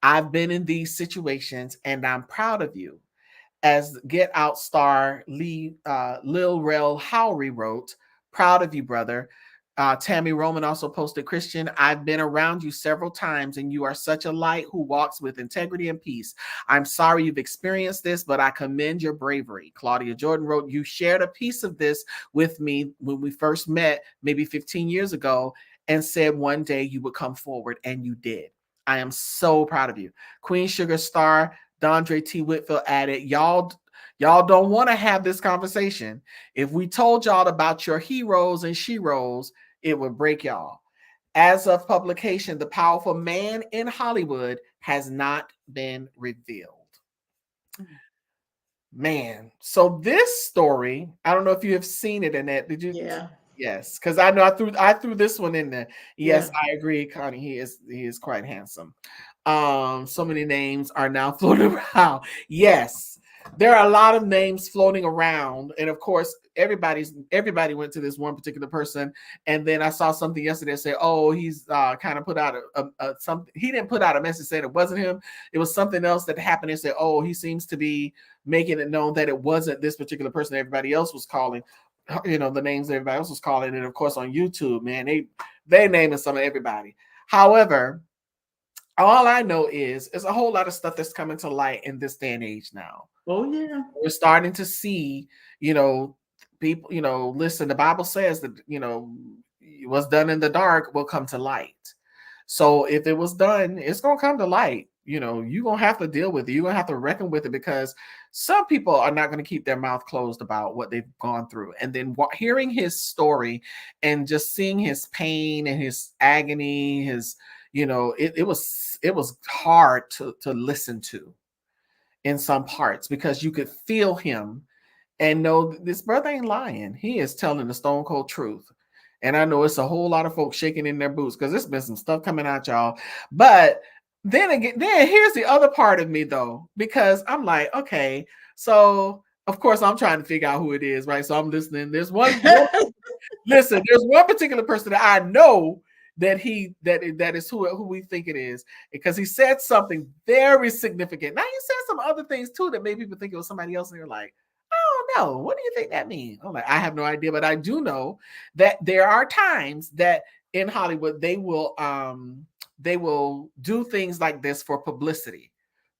I've been in these situations and I'm proud of you." As Get Out star Lil Rel Howery wrote, "Proud of you, brother." Tammy Roman also posted, "Christian, I've been around you several times and you are such a light who walks with integrity and peace. I'm sorry you've experienced this, but I commend your bravery." Claudia Jordan wrote, "You shared a piece of this with me when we first met maybe 15 years ago and said one day you would come forward, and you did. I am so proud of you." Queen Sugar star Dondre T. Whitfield added, Y'all don't want to have this conversation. If we told y'all about your heroes and sheroes, it would break y'all. As of publication, the powerful man in Hollywood has not been revealed. Man, so this story, I don't know if you have seen it, Annette. Did you? Yeah. Yes, because I know I threw this one in there. Yes, yeah. I agree, Connie. He is quite handsome. So many names are now floating around. Yes. There are a lot of names floating around, and of course, everybody went to this one particular person. And then I saw something yesterday say, "Oh, he's kind of put out something." He didn't put out a message saying it wasn't him. It was something else that happened. And said, "Oh, he seems to be making it known that it wasn't this particular person everybody else was calling." You know, the names everybody else was calling, and of course on YouTube, man, they naming some of everybody. However, all I know is there's a whole lot of stuff that's coming to light in this day and age now. Oh, yeah. We're starting to see, people, listen, the Bible says that, what's done in the dark will come to light. So if it was done, it's going to come to light. you're going to have to deal with it. You're going to have to reckon with it, because some people are not going to keep their mouth closed about what they've gone through. And then hearing his story and just seeing his pain and his agony, it was hard to listen to in some parts, because you could feel him and know this brother ain't lying. He is telling the stone cold truth. And I know it's a whole lot of folks shaking in their boots, because there's been some stuff coming out, y'all. But then here's the other part of me, though, because I'm like, okay, so of course I'm trying to figure out who it is, right? So I'm listening. There's one listen, there's one particular person that I know that is who we think it is, because he said something very significant. Now, he said some other things too that made people think it was somebody else, and they're like, no, what do you think that means? I'm like, I have no idea, but I do know that there are times that in Hollywood they will do things like this for publicity,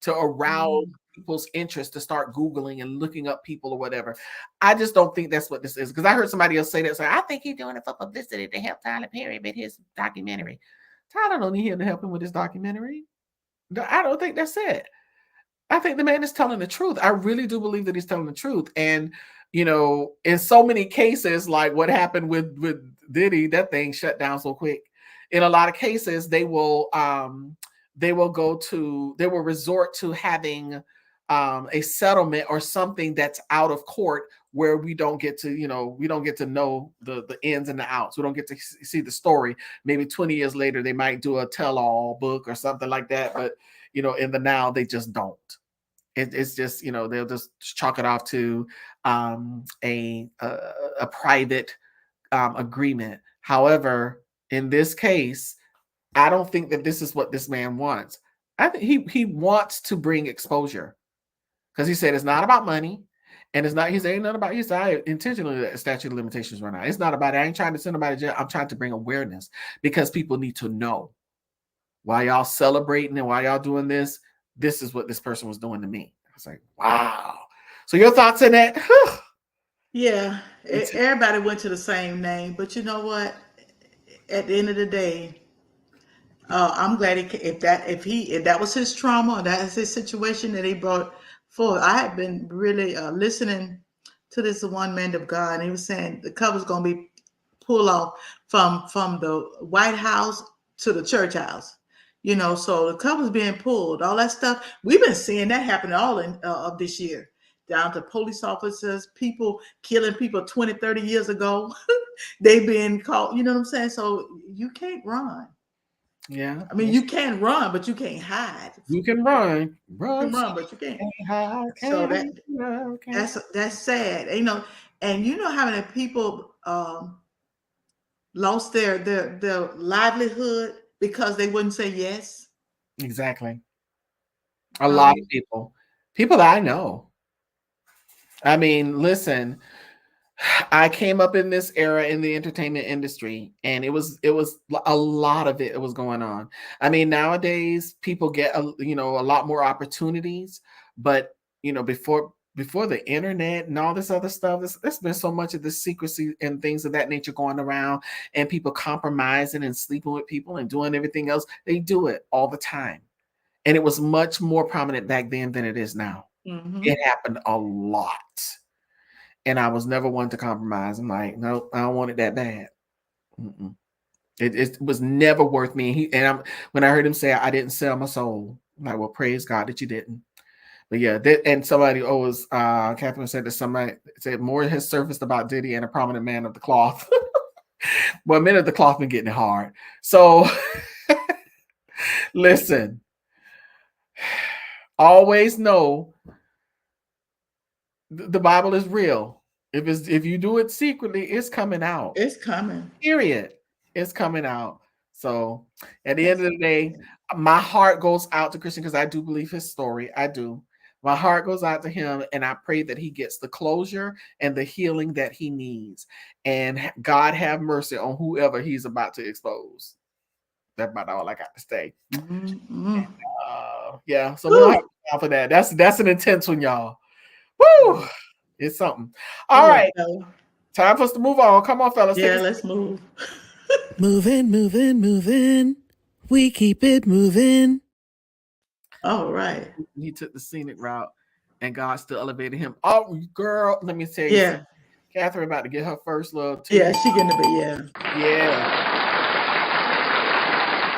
to arouse people's interest, to start Googling and looking up people or whatever. I just don't think that's what this is, because I heard somebody else say that. So I think he's doing it for publicity to help Tyler Perry with his documentary. Tyler don't need him to help him with his documentary. I don't think that's it. I think the man is telling the truth. I really do believe that he's telling the truth. And, in so many cases, like what happened with Diddy, that thing shut down so quick. In a lot of cases, they will resort to having a settlement or something that's out of court, where we don't get to know the ins and the outs. We don't get to see the story. Maybe 20 years later, they might do a tell-all book or something like that. But in the now, they just don't. It's just, they'll just chalk it off to a private agreement. However, in this case, I don't think that this is what this man wants. I think he wants to bring exposure, because he said it's not about money, and it's not. He said nothing about. He said, I intentionally let statute of limitations run out. It's not about it. I ain't trying to send nobody to jail. I'm trying to bring awareness, because people need to know, while y'all celebrating and while y'all doing this, this is what this person was doing to me. I was like, wow. So your thoughts on that? Yeah, everybody went to the same name, but you know what? At the end of the day, I'm glad if that was his trauma, or that is his situation that he brought forward. I had been really listening to this one man of God, and he was saying the cover's going to be pulled off from the White House to the church house. So the cover's being pulled, all that stuff. We've been seeing that happen all of this year, down to police officers, people killing people 20, 30 years ago. They've been caught, you know what I'm saying? So you can't run. Yeah. I mean, you can run, but you can't hide. You can run. You can run, but you can't hide. So that's sad. And how many people lost their livelihood because they wouldn't say yes? Exactly. A lot of people that I know. I mean, listen, I came up in this era in the entertainment industry, and it was a lot of it was going on. I mean, nowadays people get a lot more opportunities, but before the internet and all this other stuff, there's been so much of this secrecy and things of that nature going around, and people compromising and sleeping with people and doing everything else. They do it all the time. And it was much more prominent back then than it is now. Mm-hmm. It happened a lot. And I was never one to compromise. I'm like, no, I don't want it that bad. It was never worth me. When I heard him say, I didn't sell my soul, I'm like, well, praise God that you didn't. But yeah, and somebody always, Catherine said that somebody said more has surfaced about Diddy and a prominent man of the cloth. Well, men of the cloth been getting it hard. So listen, always know the Bible is real. If you do it secretly, it's coming out. It's coming. Period. It's coming out. So at the end of the day, my heart goes out to Christian, because I do believe his story. I do. My heart goes out to him, and I pray that he gets the closure and the healing that he needs. And God have mercy on whoever he's about to expose. That's about all I got to say. Mm-hmm. Yeah, so we'll have to go for that. That's an intense one, y'all. Woo! It's something. All right. Time for us to move on. Come on, fellas. Yeah, let's move. Moving. We keep it moving. All right. He took the scenic route, and God still elevated him. Oh, girl, let me tell you something. Yeah. Catherine about to get her first love Yeah, too. she getting a bit, yeah. Yeah,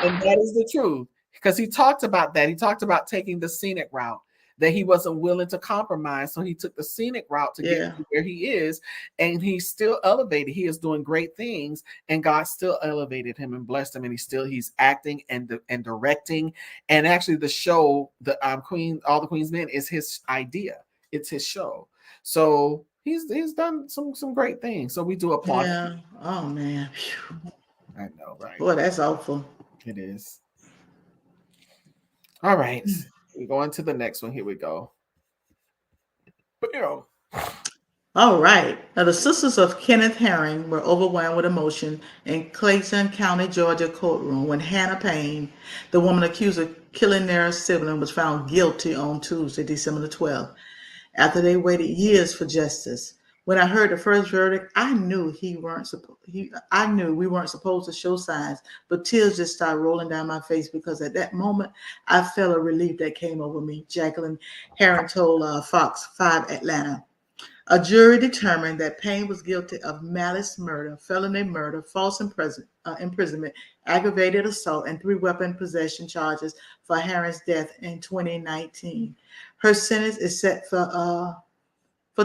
and that is the truth, because he talked about that. He talked about taking the scenic route, that he wasn't willing to compromise. So he took the scenic route to get Yeah. to where he is, and he's still elevated. He is doing great things, and God still elevated him and blessed him. And he's acting and directing. And actually, the show, the Queen, All the Queen's Men, is his idea. It's his show. So he's done some great things. So we do applaud him. Yeah. Oh man. Phew. I know, right? Boy, that's awful. It is. All right. We go on to the next one. Here we go. But All right. Now, the sisters of Kenneth Herring were overwhelmed with emotion in Clayton County, Georgia courtroom when Hannah Payne, the woman accused of killing their sibling, was found guilty on Tuesday, December the 12th, after they waited years for justice. When I heard the first verdict, I knew I knew we weren't supposed to show signs, but tears just started rolling down my face because at that moment I felt a relief that came over me. Jacqueline Herring told Fox 5 Atlanta. A jury determined that Payne was guilty of malice murder, felony murder, false imprisonment, aggravated assault, and 3 weapon possession charges for Herring's death in 2019. Her sentence is set for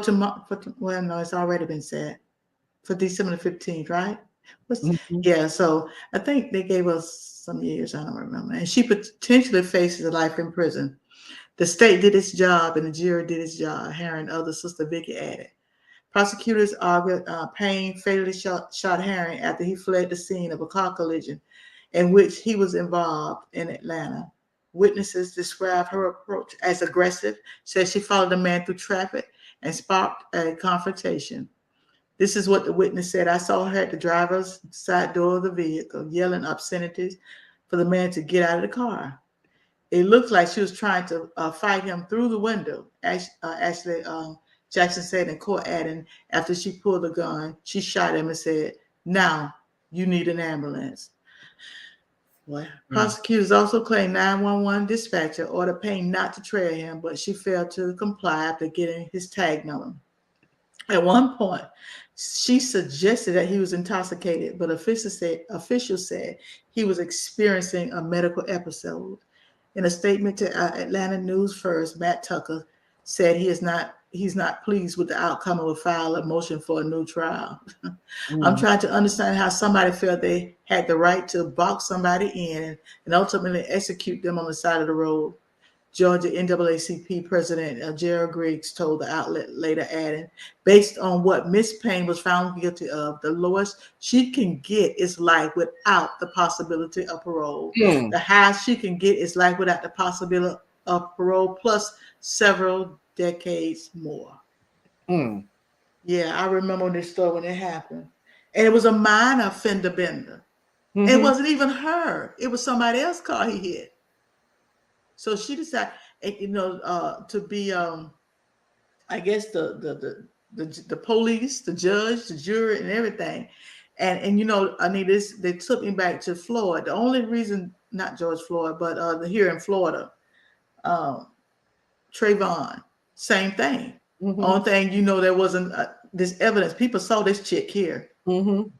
tomorrow. Well, no, it's already been set for December the 15th, right? Mhm. Yeah, so I think they gave us some years. I don't remember. And she potentially faces a life in prison. The state did its job and the jury did its job, Herring, other sister Vicky added. Prosecutors argued Payne fatally shot Herring after he fled the scene of a car collision in which he was involved in Atlanta. Witnesses described her approach as aggressive, said she followed the man through traffic and sparked a confrontation. This is what the witness said. I saw her at the driver's side door of the vehicle yelling obscenities for the man to get out of the car. It looked like she was trying to fight him through the window. Ashley Jackson said in court, adding, after she pulled the gun, she shot him and said, "Now you need an ambulance." Well, Mm. prosecutors also claimed 911 dispatcher ordered Payne not to trail him, but she failed to comply after getting his tag number. At one point, she suggested that he was intoxicated, but officials said he was experiencing a medical episode. In a statement to Atlanta News First, Matt Tucker said he's not pleased with the outcome of a file of motion for a new trial. I'm Mm. trying to understand how somebody felt they had the right to box somebody in and ultimately execute them on the side of the road. Georgia NAACP President Gerald Griggs told the outlet, later adding, based on what Miss Payne was found guilty of, the lowest she can get is life without the possibility of parole. Mm. The highest she can get is life without the possibility of parole plus several decades more. Mm. Yeah, I remember this story when it happened. And it was a minor fender bender. And it Mhm. wasn't even her. It was somebody else's car he hit. So she decided, to be, I guess the police, the judge, the jury, and everything. And Anita, they took me back to Florida. The only reason, not George Floyd, but here in Florida, um, Trayvon, same thing. Mhm. Only thing, there wasn't this evidence. People saw this chick here, Mhm.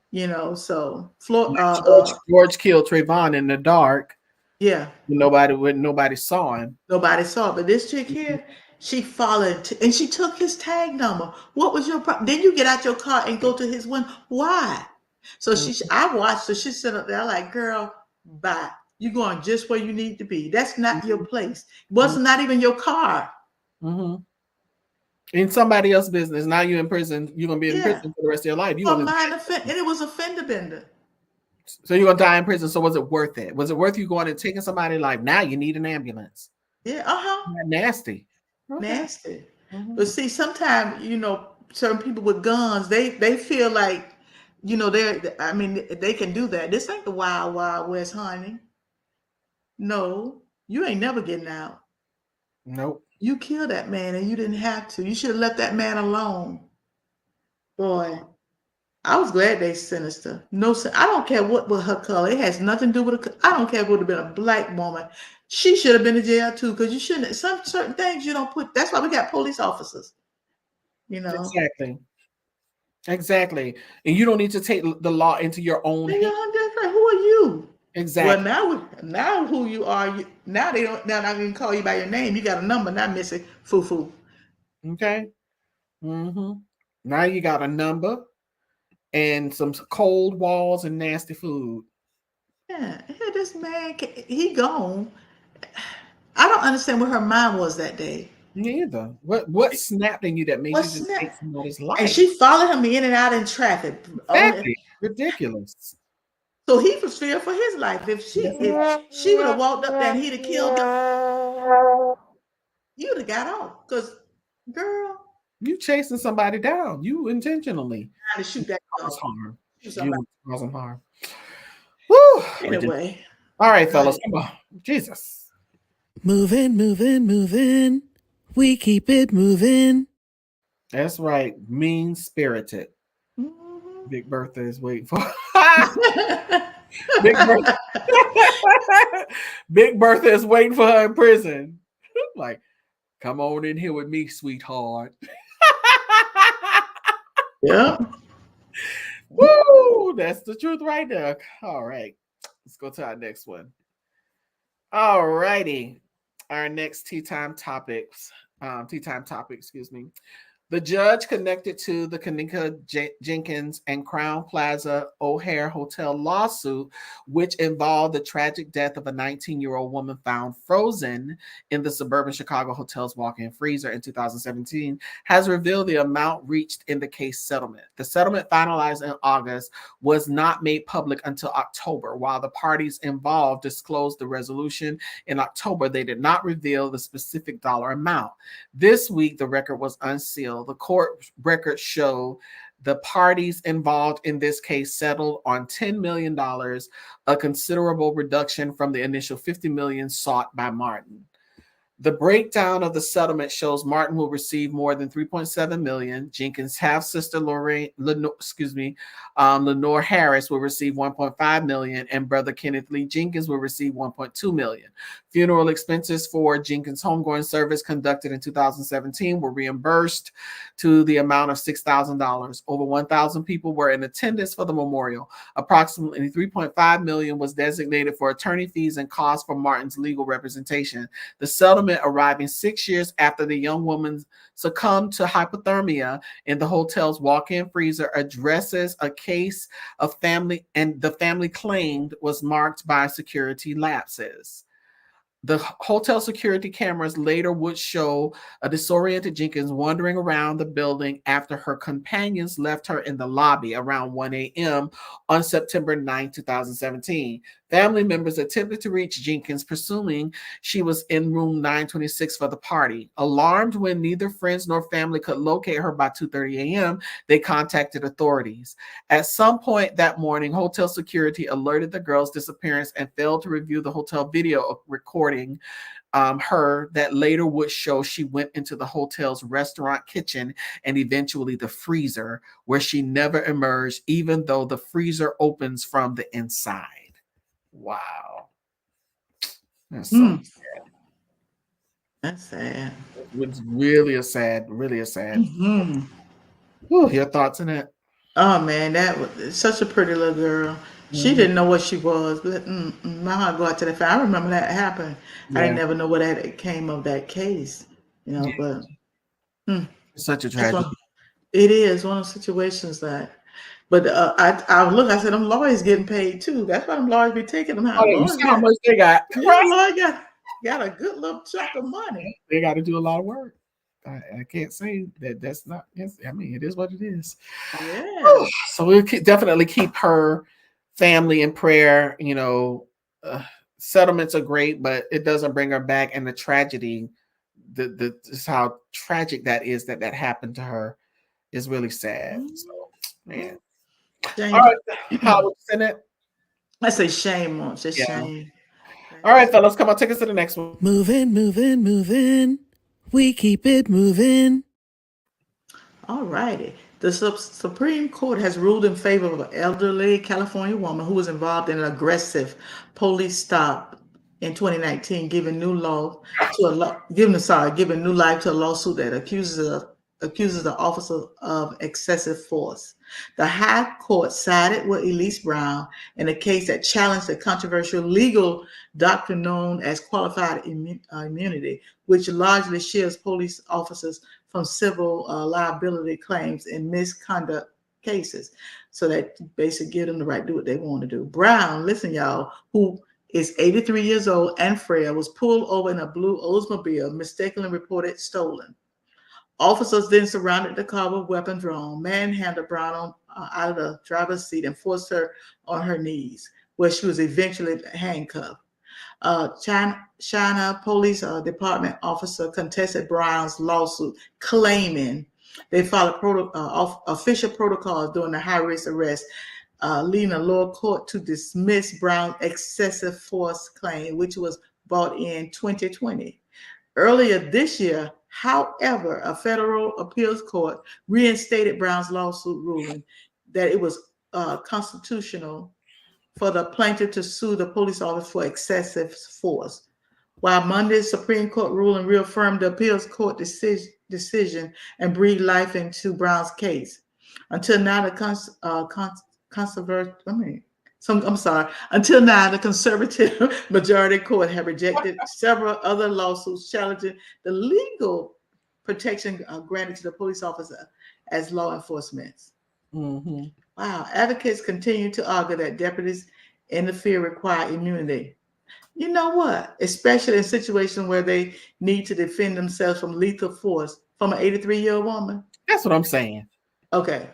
So Florida, George killed Trayvon in the dark. yeah, When nobody saw him. nobody saw it. But this chick here, she followed and she took his tag number. What was your problem? Then you get out your car and go to his window. Why? So Mhm. I watched her. She sat up there like, girl, bye. You going just where you need to be. That's not your place. It Mhm. wasn't not even your car. Mhm. In somebody else's business. Now you're in prison. You're gonna be in Yeah. prison for the rest of your life. You For gonna minor offense. And it was a fender bender. so you're gonna die in prison. So was it worth it? Was it worth you going and taking somebody's life? Now you need an ambulance. Yeah, uh-huh. Nasty. Okay. Nasty. But Mhm. see, sometimes, certain people with guns, they feel like, they can do that. This ain't the wild, wild west, honey. No, you ain't never getting out. Nope. You killed that man and you didn't have to. You should have left that man alone. Boy. I was glad they sentenced her. No, I don't care what was her color. It has nothing to do with her. I don't care if it would have been a black woman. She should have been in jail too, because you shouldn't. Some certain things you don't put. That's why we got police officers. You know. Exactly. Exactly. And you don't need to take the law into your own Who hands. are you? Well, Exactly. now who you are? Now they don't. Now not even call you by your name. You got a number. Not missing. Foo foo. Okay. Mm-hmm. Now you got a number and some cold walls and nasty food. Yeah, this man, he gone. I don't understand what her mind was that day. Neither. What snapped in you that made you What's just take that? somebody's And life? she followed him in and out in traffic. Exactly. Ridiculous. So he was feared for his life. Yes. If she would have walked up there and he'd have killed her, you would have got off. Because, girl, You chasing somebody down. You intentionally trying to shoot that cause dog. harm. Shoot You somebody. causing harm. Woo! Ridiculous. Anyway, All right, go fellas. ahead. Come on. Jesus. Moving, moving, moving. We keep it moving. That's right. Mean spirited. Mhm. Big Bertha is waiting for Big Bertha. Big Bertha is waiting for her in prison. Like, come on in here with me, sweetheart. Yep. Woo! That's the truth right there. All right. Let's go to our next one. All righty. Our next tea time topics. Excuse me. The judge connected to the Kanika Jenkins and Crown Plaza O'Hare Hotel lawsuit, which involved the tragic death of a 19-year-old woman found frozen in the suburban Chicago hotel's walk-in freezer in 2017, has revealed the amount reached in the case settlement. The settlement, finalized in August, was not made public until October. While the parties involved disclosed the resolution in October, they did not reveal the specific dollar amount. This week, the record was unsealed. The court records show the parties involved in this case settled on $10 million, a considerable reduction from the initial $50 million sought by Martin. The breakdown of the settlement shows Martin will receive more than $3.7 million. Jenkins' half-sister Lenore Harris will receive $1.5 million, and brother Kenneth Lee Jenkins will receive $1.2 million. Funeral expenses for Jenkins' homegoing service conducted in 2017 were reimbursed to the amount of $6,000. Over 1,000 people were in attendance for the memorial. Approximately $3.5 million was designated for attorney fees and costs for Martin's legal representation. The settlement arriving 6 years after the young woman succumbed to hypothermia in the hotel's walk-in freezer addresses a case of family, and the family claimed was marked by security lapses. The hotel security cameras later would show a disoriented Jenkins wandering around the building after her companions left her in the lobby around 1 a.m. on September 9, 2017. Family members attempted to reach Jenkins, presuming she was in room 926 for the party. Alarmed when neither friends nor family could locate her by 2:30 a.m., they contacted authorities. At some point that morning, hotel security alerted the girl's disappearance and failed to review the hotel video recording her that later would show she went into the hotel's restaurant kitchen and eventually the freezer, where she never emerged, even though the freezer opens from the inside. Wow. That's so sad. That's sad. It's really really a sad. Mm-hmm. Whew, your thoughts on it? Oh man, that was such a pretty little girl. She didn't know what she was, but my heart go out to that family. I remember that happened. I Yeah. didn't never know what that came of that case, Yeah. but It's such a that's tragedy. it is one of those situations that. But I look. I said, them lawyers getting paid too. That's why them lawyers be taking them out. Oh, you Lawyers see how got, much they got. yeah, lawyer got a good little chunk of money. They got to do a lot of work. I can't say that's not. Yes, I mean, it is what it is. Yeah. So we'll definitely keep her family in prayer. Settlements are great, but it doesn't bring her back. And the tragedy, just how tragic that is that happened to her, is really sad. So, man. Shame. All right, how would you send it? I say shame on just Yeah. shame. All right, fellas, come on, take us to the next one. Moving, moving, moving. We keep it moving. All righty. The Supreme Court has ruled in favor of an elderly California woman who was involved in an aggressive police stop in 2019, giving new life to a lawsuit that accuses the officer of excessive force. The High Court sided with Elise Brown in a case that challenged the controversial legal doctrine known as qualified immunity, which largely shields police officers from civil liability claims in misconduct cases. So that basically give them the right to do what they want to do. Brown, listen, y'all, who is 83 years old and frail, was pulled over in a blue Oldsmobile, mistakenly reported stolen. Officers then surrounded the car with weapons drawn, manhandled Brown out of the driver's seat and forced her on her knees, where she was eventually handcuffed. China Police Department officer contested Brown's lawsuit, claiming they followed official protocols during the high-risk arrest, leading the lower court to dismiss Brown's excessive force claim, which was brought in 2020. Earlier this year, however, a federal appeals court reinstated Brown's lawsuit, ruling that it was constitutional for the plaintiff to sue the police officer for excessive force. While Monday's Supreme Court ruling reaffirmed the appeals court decision and breathed life into Brown's case. Until now, the conservative majority court have rejected several other lawsuits challenging the legal protection granted to the police officer as law enforcement. Mm-hmm. Wow. Advocates continue to argue that deputies interfere require immunity. You know what? Especially in situations where they need to defend themselves from lethal force from an 83-year-old woman. That's what I'm saying. Okay.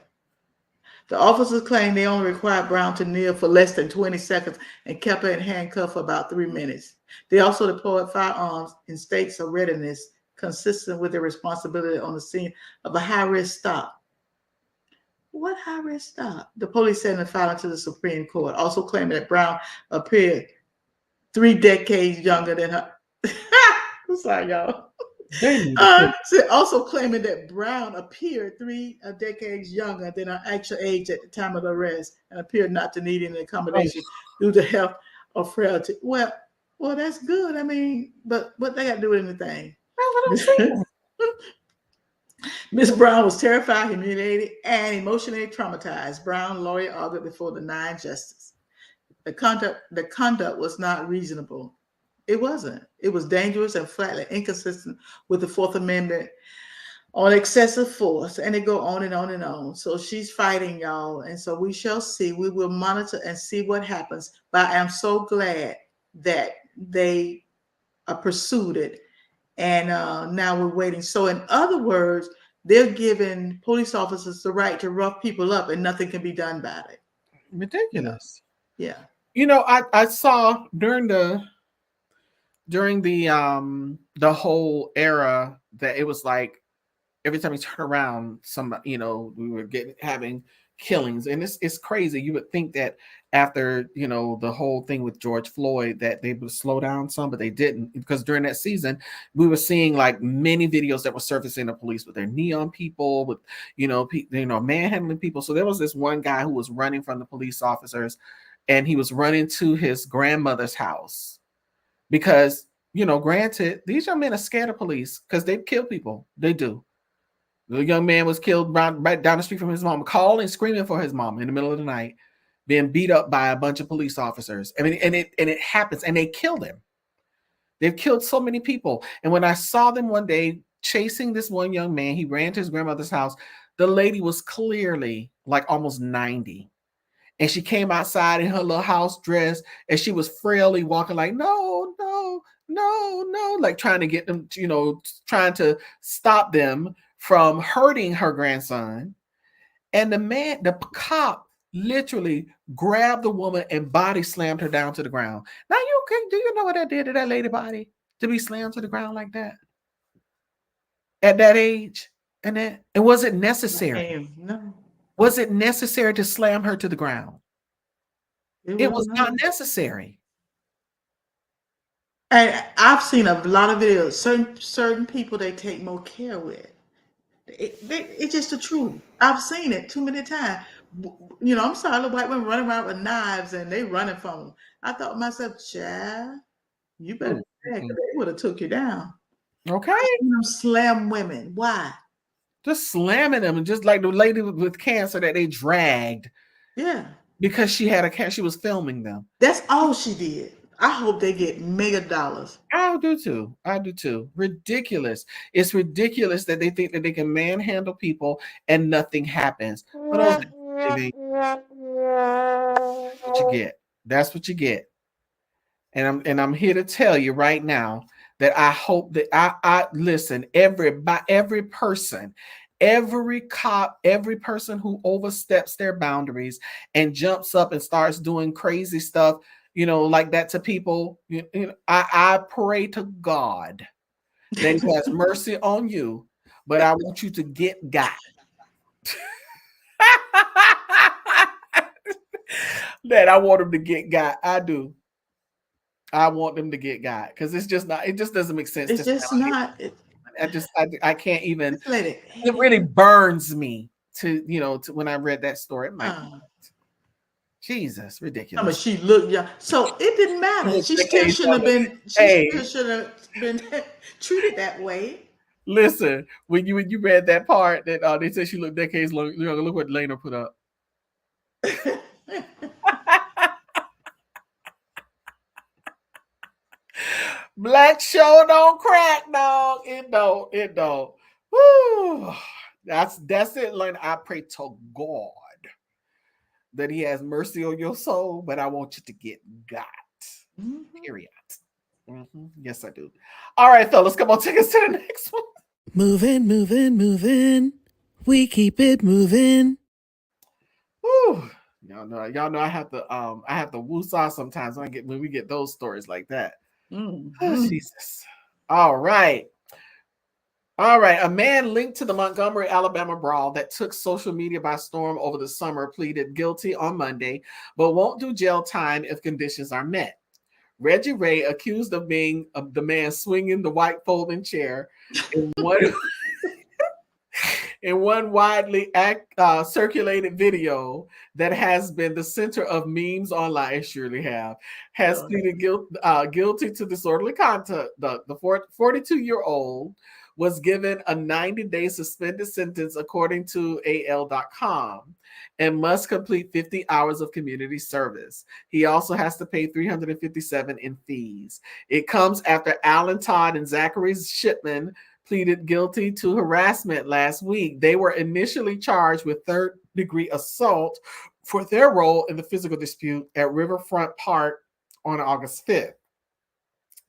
The officers claim they only required Brown to kneel for less than 20 seconds and kept her in handcuffs for about 3 minutes. They also deployed firearms in states of readiness consistent with their responsibility on the scene of a high-risk stop. What high-risk stop? The police said in a filing to the Supreme Court, also claiming that Brown appeared 3 decades younger than her. I'm sorry, y'all. Also claiming that Brown appeared 3 decades younger than her actual age at the time of the arrest and appeared not to need any accommodation due to health or frailty. Well, that's good. I mean, but what they got to do with anything? That's what I'm saying. Ms. Brown was terrified, humiliated, and emotionally traumatized. Brown lawyer argued before the 9 justices. The conduct was not reasonable. It wasn't. It was dangerous and flatly inconsistent with the 4th Amendment on excessive force, and it go on and on and on. So she's fighting, y'all, and so we shall see. We will monitor and see what happens. But I am so glad that they pursued it, and now we're waiting. So in other words, they're giving police officers the right to rough people up, and nothing can be done about it. Ridiculous. Yeah. You know, I saw during the whole era that it was like every time you turn around, somebody, we were having killings, and it's crazy. You would think that after the whole thing with George Floyd that they would slow down some, but they didn't, because during that season we were seeing like many videos that were surfacing the police with their knee on people, with manhandling people. So there was this one guy who was running from the police officers, and he was running to his grandmother's house because granted, these young men are scared of police because they kill people. They do. The young man was killed right down the street from his mom, calling, screaming for his mom in the middle of the night, being beat up by a bunch of police officers. I mean, and it happens, and they killed him. They've killed so many people. And when I saw them one day chasing this one young man, he ran to his grandmother's house. The lady was clearly like almost 90. And she came outside in her little house dress, and she was frailly walking like, no, like trying to get them, trying to stop them from hurting her grandson. And the cop literally grabbed the woman and body slammed her down to the ground. Now, do you know what that did to that lady body, to be slammed to the ground like that at that age? And was it necessary? No. Was it necessary to slam her to the ground? It was not necessary. And I've seen a lot of videos. Certain people they take more care with. It's just the truth. I've seen it too many times. You know, I'm sorry, little white women running around with knives and they running from them. I thought to myself, child, you better be bad, 'cause they would have took you down. Okay. I've seen them slam women. Why? Just slamming them, and just like the lady with cancer that they dragged Yeah. because she had a cancer. She was filming them. That's all she did. I hope they get mega dollars. I do too. I do too. Ridiculous. It's ridiculous that they think that they can manhandle people and nothing happens. But oh, baby, that's what you get. That's what you get. And I'm here to tell you right now that I hope that I listen, every person, every cop, every person who oversteps their boundaries and jumps up and starts doing crazy stuff, you know, like that to people, I pray to God that he has mercy on you, but I want you to get got. That I want him to get got. I do. I want them to get got because it's just not. It just doesn't make sense. It's just not. I can't even. Just let it. It really burns me to when I read that story. Jesus, But ridiculous. she looked young, so it didn't matter. She still shouldn't have been. She still should have been treated that way. Listen, when you read that part that they said she looked decades long, look what Lena put up. Black show don't crack, dog. It don't. It don't. Woo. That's it, Lena. I pray to God that he has mercy on your soul, but I want you to get got. Period. Yes, I do. All right, fellas, come on, take us to the next one. Moving, moving, moving. We keep it moving. Woo. Y'all know I have to woo-saw sometimes when we get those stories like that. Oh, Jesus. All right. A man linked to the Montgomery, Alabama brawl that took social media by storm over the summer pleaded guilty on Monday, but won't do jail time if conditions are met. Reggie Ray, accused of being the man swinging the white folding chair in one widely circulated video that has been the center of memes online, it surely has pleaded guilty to disorderly conduct. The 42-year-old was given a 90-day suspended sentence according to AL.com and must complete 50 hours of community service. He also has to pay $357 in fees. It comes after Alan Todd and Zachary Shipman pleaded guilty to harassment last week. They were initially charged with third-degree assault for their role in the physical dispute at Riverfront Park on August 5th.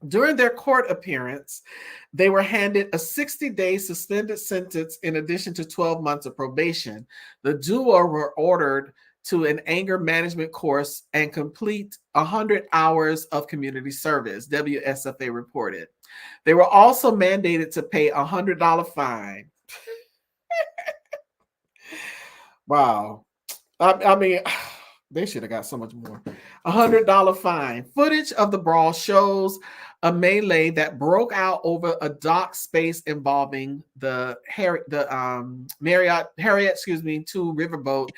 During their court appearance, they were handed a 60-day suspended sentence in addition to 12 months of probation. The duo were ordered to an anger management course and complete 100 hours of community service, WSFA reported. They were also mandated to pay a $100 fine. Wow. I mean, they should have got so much more. $100 fine. Footage of the brawl shows a melee that broke out over a dock space involving the Harriet 2 riverboat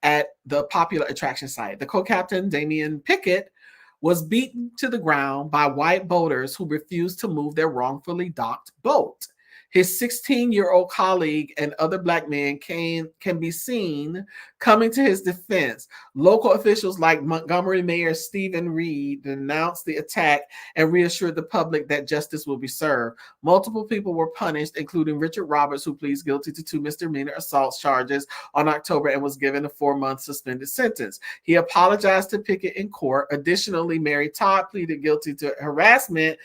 at the popular attraction site. The co-captain, Damian Pickett, was beaten to the ground by white boaters who refused to move their wrongfully docked boat. His 16-year-old colleague and other black men can be seen coming to his defense. Local officials like Montgomery Mayor Stephen Reed denounced the attack and reassured the public that justice will be served. Multiple people were punished, including Richard Roberts, who pleads guilty to 2 misdemeanor assault charges on October and was given a 4-month suspended sentence. He apologized to Pickett in court. Additionally, Mary Todd pleaded guilty to harassment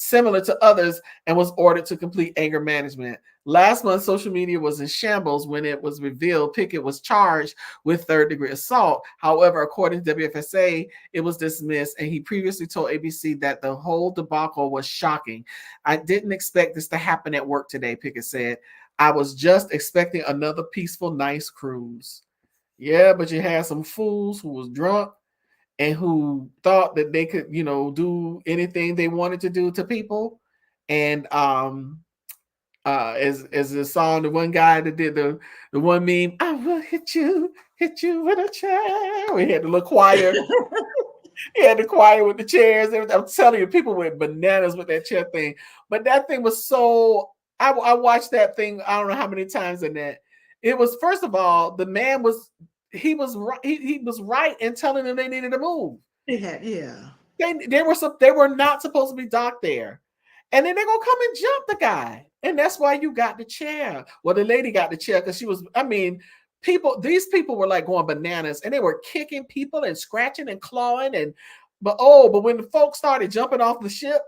similar to others and was ordered to complete anger management. Last month, social media was in shambles when it was revealed Pickett was charged with third-degree assault. However, according to WFSA, it was dismissed, and he previously told ABC that the whole debacle was shocking. I didn't expect this to happen at work today, Pickett said. I was just expecting another peaceful, nice cruise. Yeah, but you had some fools who was drunk and who thought that they could, do anything they wanted to do to people. And Is the song, the one guy that did the one meme, I will hit you with a chair. We had the little choir. He had the choir with the chairs. I'm telling you, people went bananas with that chair thing. But that thing was so. I watched that thing. I don't know how many times in that. It was, first of all, the man was he was right. He was right in telling them they needed to move. Yeah. They were not supposed to be docked there, and then they're gonna come and jump the guy, and that's why you got the chair. Well, the lady got the chair because she was. I mean, these people were like going bananas, and they were kicking people and scratching and clawing, but when the folks started jumping off the ship,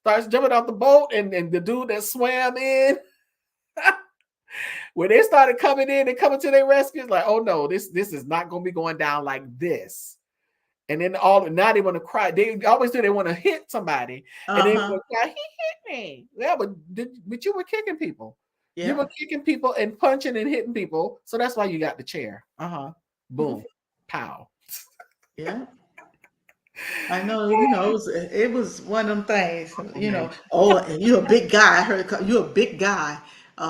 starts jumping off the boat, and the dude that swam in, when they started coming in and coming to their rescue, it's like, oh no, this is not going to be going down like this. And then now they want to cry. They always do. They want to hit somebody, and they want to cry. He hit me. Yeah, but you were kicking people. Yeah. You were kicking people and punching and hitting people. So that's why you got the chair. Boom. Pow. Yeah. I know, it was one of them things, oh, you're a big guy. I heard you're a big guy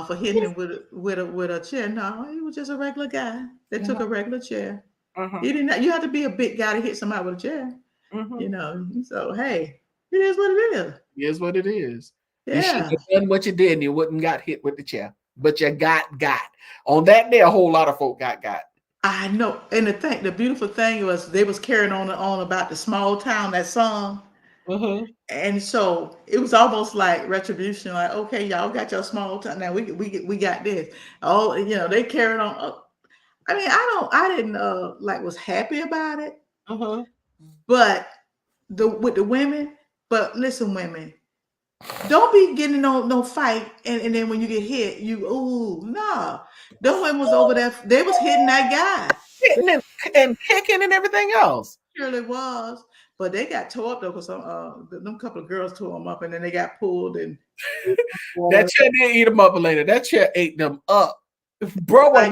for hitting him with a chair. No, he was just a regular guy that took a regular chair. You have to be a big guy to hit somebody with a chair. So hey, it is what it is. It is what it is. Yeah. You should have done what you did and you wouldn't got hit with the chair. But you got. On that day, a whole lot of folk got. I know. And the beautiful thing was they was carrying on about the small town, that song. And so it was almost like retribution, like, okay, y'all got your small town. Now we got this. Oh, they carried on. I mean, I didn't was happy about it. But with the women, but listen, women, don't be getting no fight, and then when you get hit, no. Those women was over there, they was hitting that guy. Hitting and kicking and everything else. Surely was. But they got tore up though, because them couple of girls tore them up, and then they got pulled and that chair didn't eat them up later. That chair ate them up. Bro, I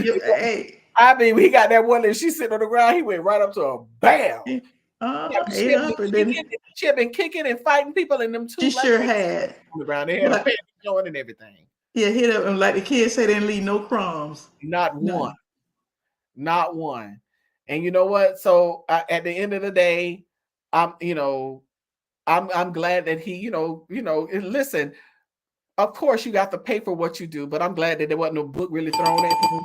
mean, he got that one that she's sitting on the ground, he went right up to her, bam. Ate up, and then she had been kicking and fighting people in them too. She sure had. On the ground. They had a panic going and everything. Yeah, hit up, and like the kids say, they didn't leave no crumbs. Not one. Not one. And you know what? So at the end of the day, I'm glad that he, listen, of course you got to pay for what you do, but I'm glad that there wasn't no book really thrown at him.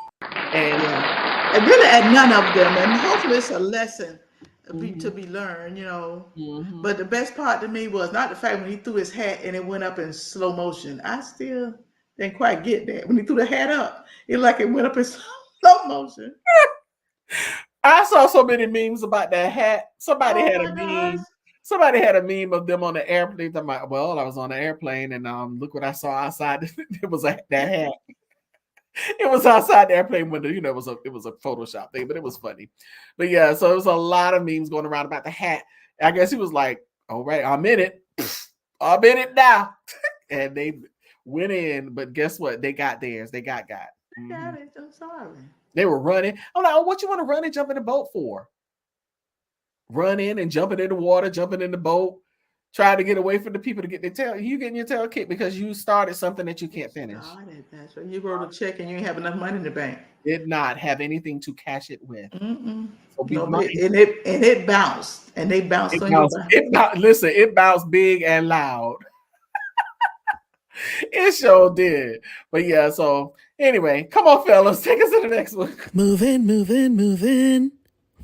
And really at none of them. And hopefully it's a lesson to be learned, But the best part to me was not the fact when he threw his hat and it went up in slow motion. I still didn't quite get that. When he threw the hat up, it went up in slow motion. I saw so many memes about that hat. Somebody had a meme. Somebody had a meme of them on the airplane. I'm like, well, I was on the airplane and look what I saw outside. It was that hat. It was outside the airplane window. It was a Photoshop thing, but it was funny. But yeah, so there was a lot of memes going around about the hat. I guess he was like, all right, I'm in it. I'm in it now. And they went in, but guess what? They got theirs. They got. Got it. I'm sorry. They were running. I'm like, oh, what you want to run and jump in the boat for? Running and jumping in the water, jumping in the boat, trying to get away from the people to get their tail. You getting your tail kicked because you started something that you can't finish. That's right. You wrote a check and you ain't have enough money in the bank. Did not have anything to cash it with. So it bounced, and they bounced on your back. Listen, it bounced big and loud. It sure did. But yeah, so anyway, come on, fellas, take us to the next one. Moving, moving, moving.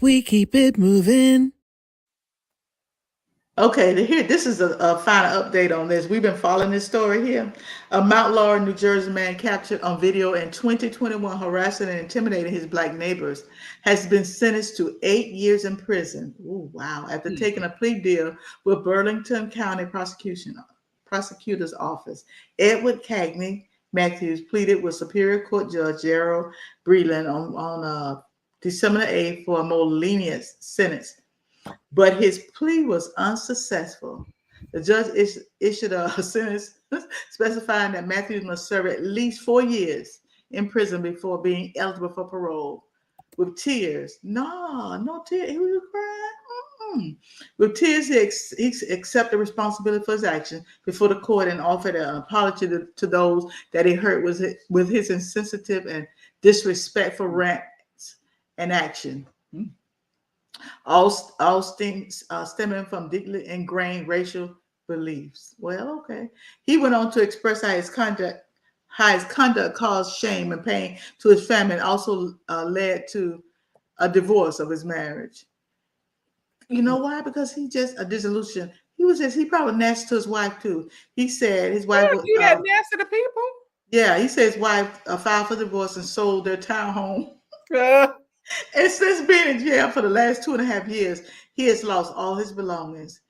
We keep it moving. Okay, this is a final update on this. We've been following this story here. A Mount Laurel, New Jersey man captured on video in 2021 harassing and intimidating his Black neighbors has been sentenced to 8 years in prison. Oh, wow. After taking a plea deal with Burlington County Prosecutor's Office. Edward Cagney Matthews pleaded with Superior Court Judge Gerald Breland on December 8th for a more lenient sentence. But his plea was unsuccessful. The judge issued a sentence specifying that Matthews must serve at least 4 years in prison before being eligible for parole. With tears. No tears. He was crying. With tears, he accepted responsibility for his action before the court and offered an apology to those that he hurt with his insensitive and disrespectful rants and action. All stemming from deeply ingrained racial beliefs. Well, okay. He went on to express how his conduct caused shame and pain to his family and also led to a divorce of his marriage. You know why? Because he just a dissolution. He probably nasty to his wife too. He said his wife was You that nasty to people? yeah, he said his wife filed for divorce and sold their townhome. Uh, And since being in jail for the last 2.5 years, he has lost all his belongings.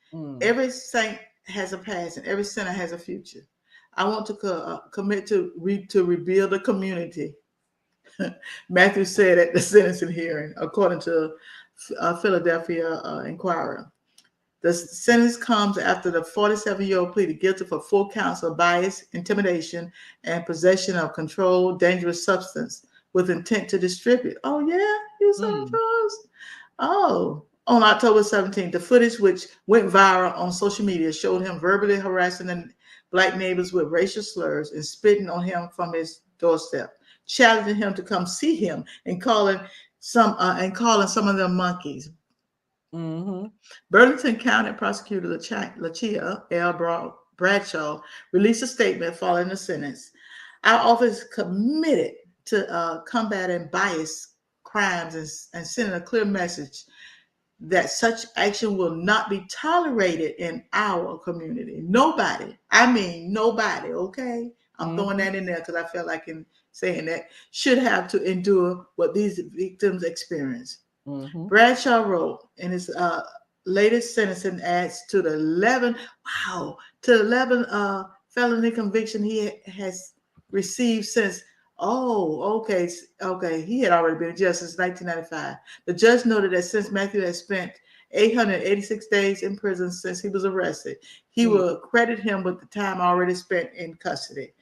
Every saint has a past and every sinner has a future. I want to commit to rebuild the community. Matthew said at the sentencing hearing, according to Philadelphia Inquirer. The sentence comes after the 47-year-old pleaded guilty for 4 counts of bias, intimidation, and possession of controlled dangerous substance with intent to distribute. Oh, yeah? He was on drugs? Oh. On October 17th, the footage, which went viral on social media, showed him verbally harassing the Black neighbors with racial slurs and spitting on him from his doorstep, challenging him to come see him and calling some of them monkeys. Burlington County Prosecutor Lachia L. Bradshaw released a statement following the sentence. Our office is committed to combating bias, crimes, and sending a clear message that such action will not be tolerated in our community. Nobody, I mean nobody, okay? I'm throwing that in there because I felt like in saying that, should have to endure what these victims experience. Bradshaw wrote in his latest sentencing adds to the 11 felony conviction he has received since. Oh, okay. He had already been in jail since 1995. The judge noted that since Matthew has spent 886 days in prison since he was arrested, he will credit him with the time already spent in custody.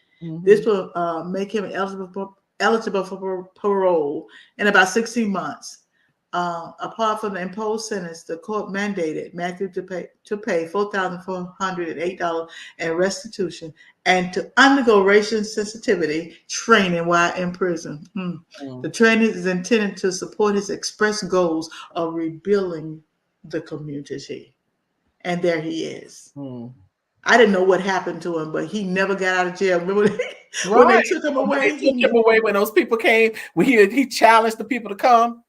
This will make him eligible for parole in about 16 months. Apart from the imposed sentence, the court mandated Matthew to pay $4,408 in restitution and to undergo racial sensitivity training while in prison. The training is intended to support his express goals of rebuilding the community. And there he is. I didn't know what happened to him, but he never got out of jail. Remember when they took him away? They took him away when those people came. When he challenged the people to come.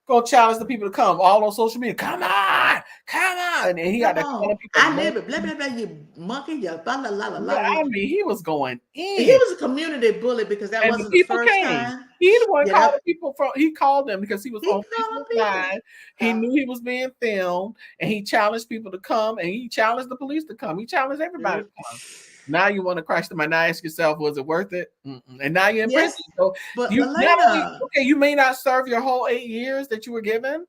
Go challenge the people to come all on social media. Come on. And he had to call people. I live it. Blah, blah, blah, you monkey. You blah, blah, blah, blah. Yeah, I mean, he was going in. He was a community bully because that wasn't the first time. He the one called the people from. He called them because he was on Facebook Live. He knew he was being filmed, and he challenged people to come, and he challenged the police to come. He challenged everybody to come. Now you want to crash them. And now ask yourself, was it worth it? And now you're in prison. So but you may not serve your whole 8 years that you were given,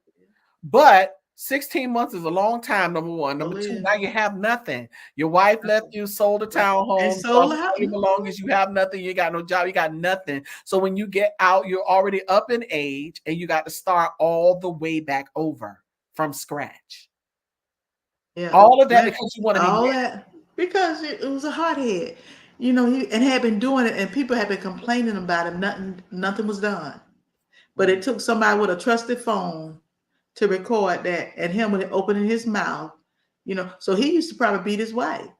but 16 months is a long time. Number one. Number two, now you have nothing. Your wife left you, sold a townhome, sold your belongings. You have nothing. You got no job. You got nothing. So when you get out, you're already up in age, and you got to start all the way back over from scratch. Yeah, all of that because you want to be that. Because it was a hothead, he had been doing it, and people had been complaining about him. Nothing was done, but it took somebody with a trusted phone to record that, and him with it opening his mouth, So he used to probably beat his wife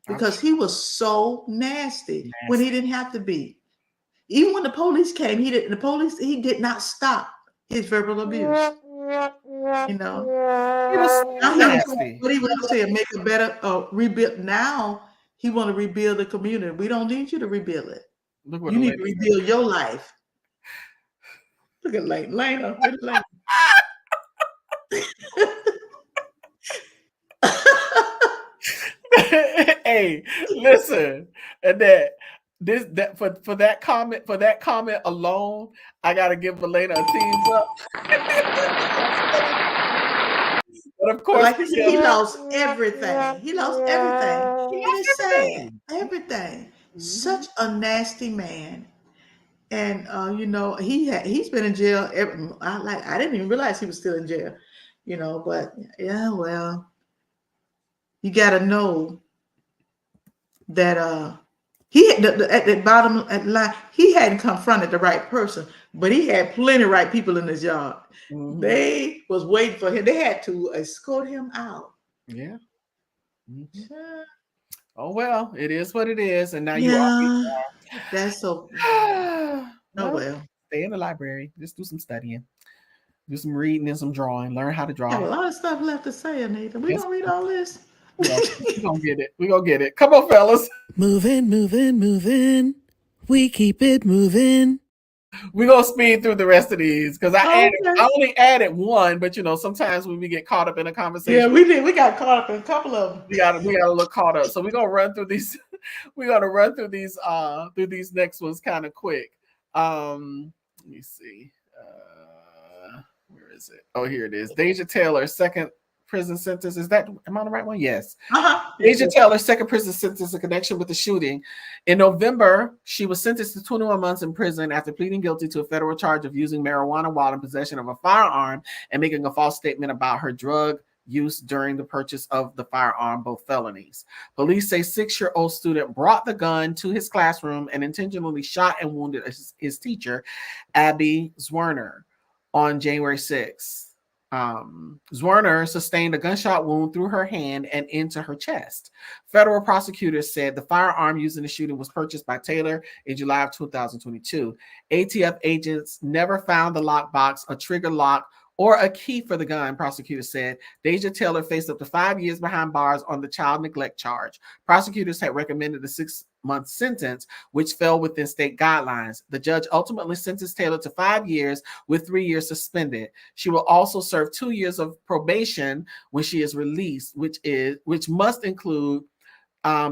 because he was so nasty when he didn't have to be. Even when the police came, he did not stop his verbal abuse. He was nasty. But he was saying make a better rebuild. Now he want to rebuild the community. We don't need you to rebuild it. You need to rebuild your life. Look at Lena. Hey, listen, and for that comment alone, I gotta give Elena a teams up. But of course, like he lost everything. He lost everything. It's sad. Everything. Such a nasty man. And he's been in jail. I didn't even realize he was still in jail. But yeah, well, you got to know that at the bottom at the line, he hadn't confronted the right person, but he had plenty of right people in his yard. Mhm. They was waiting for him. They had to escort him out. Yeah. Mhm. Sure. Oh well, it is what it is, and now you are. Yeah, that's so. Oh Well, well. stay in the library. Just do some studying, do some reading and some drawing. Learn how to I have draw. a lot of stuff left to say, Anita. We Yes, gonna read all this. yeah, we gonna get it. We gonna get it. Come on, fellas. Moving, moving, moving. We keep it moving. We gonna speed through the rest of these because I Okay. only added one, but sometimes when we get caught up in a Yeah, conversation, we did. We got caught up in a couple of them. we gotta look caught up. So we're gonna run through these. We're gonna run through these next ones kind of quick. Let me see. Where is it? Oh, here it is. Deja Taylor, second prison sentence. Am I on the right one? Yes. Deja Taylor's second prison sentence in connection with the shooting. In November, she was sentenced to 21 months in prison after pleading guilty to a federal charge of using marijuana while in possession of a firearm and making a false statement about her drug use during the purchase of the firearm, both felonies. Police say 6-year-old student brought the gun to his classroom and intentionally shot and wounded his teacher, Abby Zwerner, on January 6th. Zwerner sustained a gunshot wound through her hand and into her chest. Federal prosecutors said the firearm used in the shooting was purchased by Taylor in July of 2022. ATF agents never found the lockbox, a trigger lock, or a key for the gun, prosecutors said. Deja Taylor faced up to 5 years behind bars on the child neglect charge. Prosecutors had recommended a 6-month sentence, which fell within state guidelines. The judge ultimately sentenced Taylor to 5 years with 3 years suspended. She will also serve 2 years of probation when she is released, which must include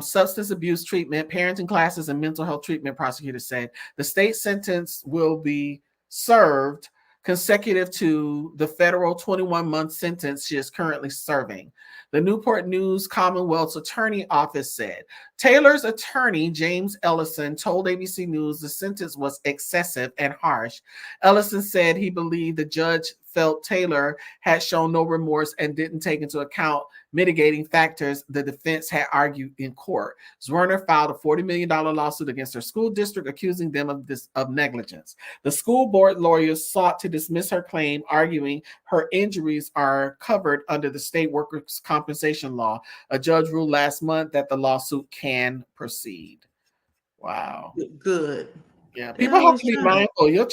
substance abuse treatment, parenting classes, and mental health treatment, prosecutors said. The state sentence will be served consecutive to the federal 21-month sentence she is currently serving. The Newport News Commonwealth's attorney office said Taylor's attorney, James Ellison, told ABC News the sentence was excessive and harsh. Ellison said he believed the judge felt Taylor had shown no remorse and didn't take into account mitigating factors the defense had argued in court. Zwerner filed a $40 million lawsuit against her school district, accusing them of negligence. The school board lawyers sought to dismiss her claim, arguing her injuries are covered under the state workers' compensation law. A judge ruled last month that the lawsuit can proceed. Wow. Good. Yeah, people have to be mindful. Your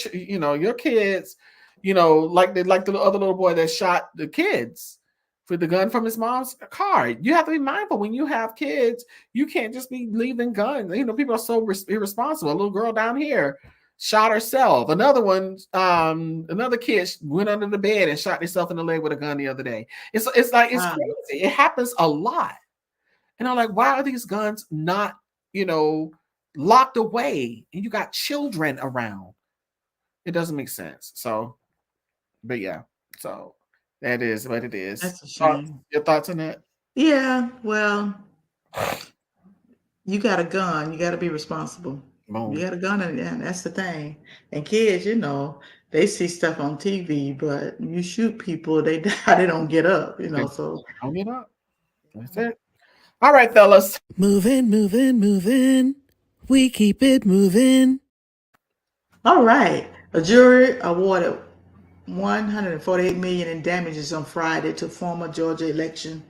kids, like the other little boy that shot the kids with the gun from his mom's car. You have to be mindful when you have kids. You can't just be leaving guns. People are so irresponsible. A little girl down here shot herself. Another kid went under the bed and shot herself in the leg with a gun the other day. It's crazy. It happens a lot. And I'm like, why are these guns not, locked away and you got children around? It doesn't make sense. So, but yeah, so that is what it is. That's a shame. Your thoughts on that? Yeah, well, you got a gun, you got to be responsible. Boom. You got a gun, and that's the thing. And kids, they see stuff on TV, but you shoot people, they die, they don't get up, so. Don't get up. That's it. All right, fellas. Moving, moving, moving. We keep it moving. All right. A jury awarded $148 million in damages on Friday to former Georgia election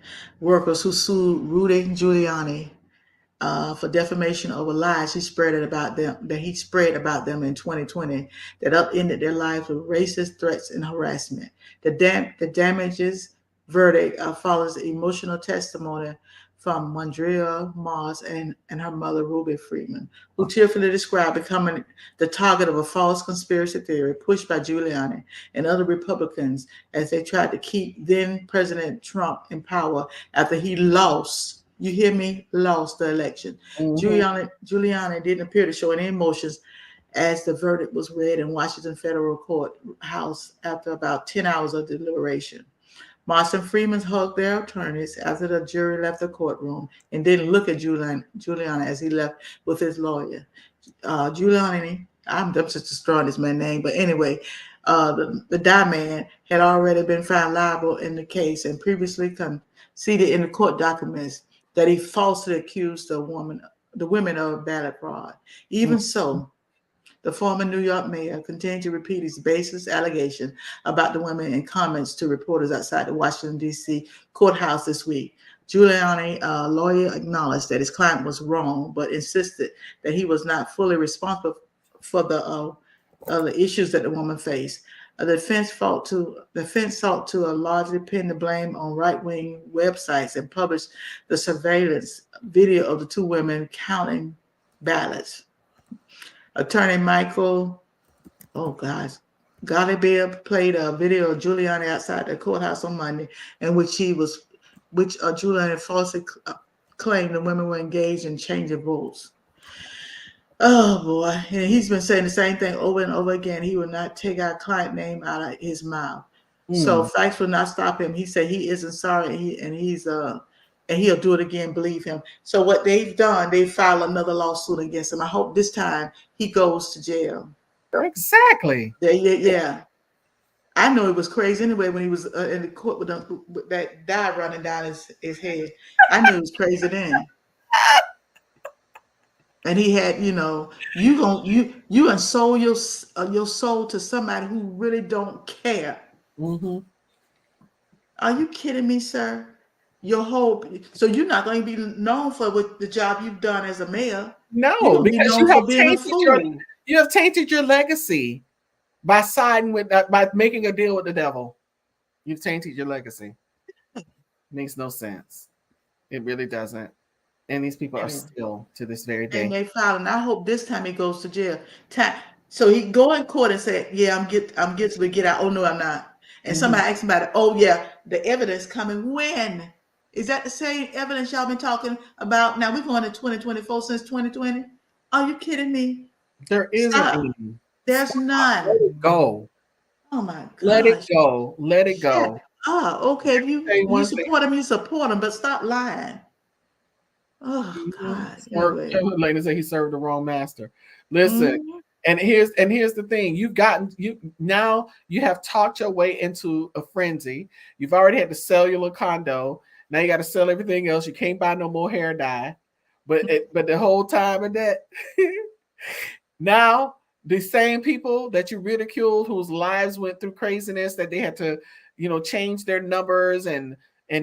workers who sued Rudy Giuliani for defamation over lies he spread about them in 2020 that upended their lives with racist threats and harassment. The damages verdict follows emotional testimony from Mondrea Moss and her mother, Ruby Freeman, who tearfully described becoming the target of a false conspiracy theory pushed by Giuliani and other Republicans as they tried to keep then President Trump in power after he lost. You hear me? Lost the election. Mm-hmm. Giuliani didn't appear to show any emotions as the verdict was read in Washington Federal Courthouse after about 10 hours of deliberation. Moss and Freeman hugged their attorneys after the jury left the courtroom and didn't look at Giuliani as he left with his lawyer. Giuliani I'm just destroying this man's name, but anyway, the die man had already been found liable in the case and previously conceded in the court documents that he falsely accused the women of ballot fraud. Even so, the former New York mayor continued to repeat his baseless allegation about the women in comments to reporters outside the Washington, D.C. courthouse this week. Giuliani, a lawyer, acknowledged that his client was wrong, but insisted that he was not fully responsible for the issues that the woman faced. The defense sought to largely pin the blame on right-wing websites and published the surveillance video of the two women counting ballots. Attorney Michael, Galibia played a video of Giuliani outside the courthouse on Monday, in which Giuliani falsely claimed the women were engaged in changing votes. Oh boy, and he's been saying the same thing over and over again. He will not take our client name out of his mouth. So facts will not stop him. He said he isn't sorry, and he'll do it again. Believe him. So what they've done, they filed another lawsuit against him. I hope this time he goes to jail. Exactly. Yeah. I know it was crazy anyway when he was in the court with that dye running down his head. I knew it was crazy then. And he had, you sold your soul to somebody who really don't care. Mm-hmm. Are you kidding me, sir? So you're not going to be known for the job you've done as a mayor. No, because you have tainted your legacy by siding with by making a deal with the devil. You've tainted your legacy. Makes no sense. It really doesn't. And these people are still to this very day. And they filed, and I hope this time he goes to jail. So he go in court and say, "Yeah, I'm get to get out." Oh no, I'm not. And somebody asked about it. Oh yeah, the evidence coming. When is that the same evidence y'all been talking about? Now we're going to 2024 since 2020. Are you kidding me? There isn't any. There's none. Let it go. Oh my God. Let it go. Let it go. Okay. If you support him, you support him, but stop lying. Oh God! Lady said he served the wrong master. Listen, and here's the thing: you have talked your way into a frenzy. You've already had to sell your little condo. Now you got to sell everything else. You can't buy no more hair dye. But the whole time of that, now the same people that you ridiculed, whose lives went through craziness, that they had to, change their numbers and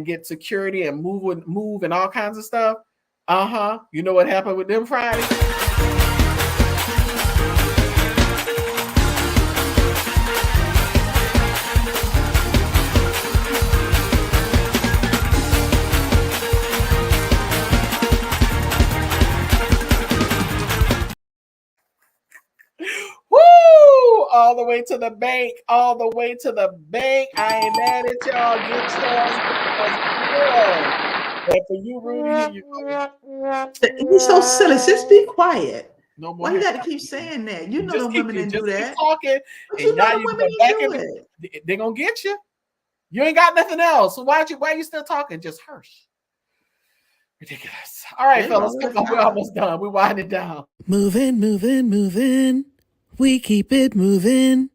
get security and move and all kinds of stuff. You know what happened with them Friday? Woo! All the way to the bank. All the way to the bank. I ain't mad at y'all. Get yours. And for you, Rudy, he's so silly. Just be quiet. No more. Why you got to keep saying that? You know the women didn't do that. Talking, but you know the women didn't do it. They're gonna get you. You ain't got nothing else. So why are you still talking? Just hush. Ridiculous. All right, fellas, come on. We're almost done. We're winding down. Moving. We keep it moving.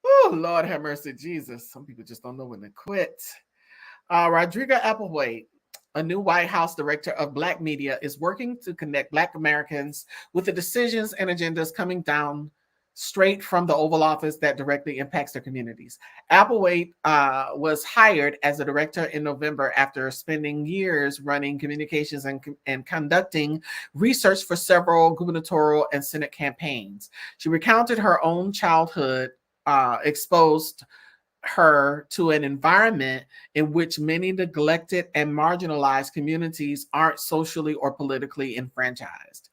Oh, Lord have mercy, Jesus. Some people just don't know when to quit. Rodrigo Applewhite, a new White House director of Black media, is working to connect Black Americans with the decisions and agendas coming down straight from the Oval Office that directly impacts their communities. Applewhite was hired as a director in November after spending years running communications and conducting research for several gubernatorial and Senate campaigns. She recounted her own childhood exposed her to an environment in which many neglected and marginalized communities aren't socially or politically enfranchised.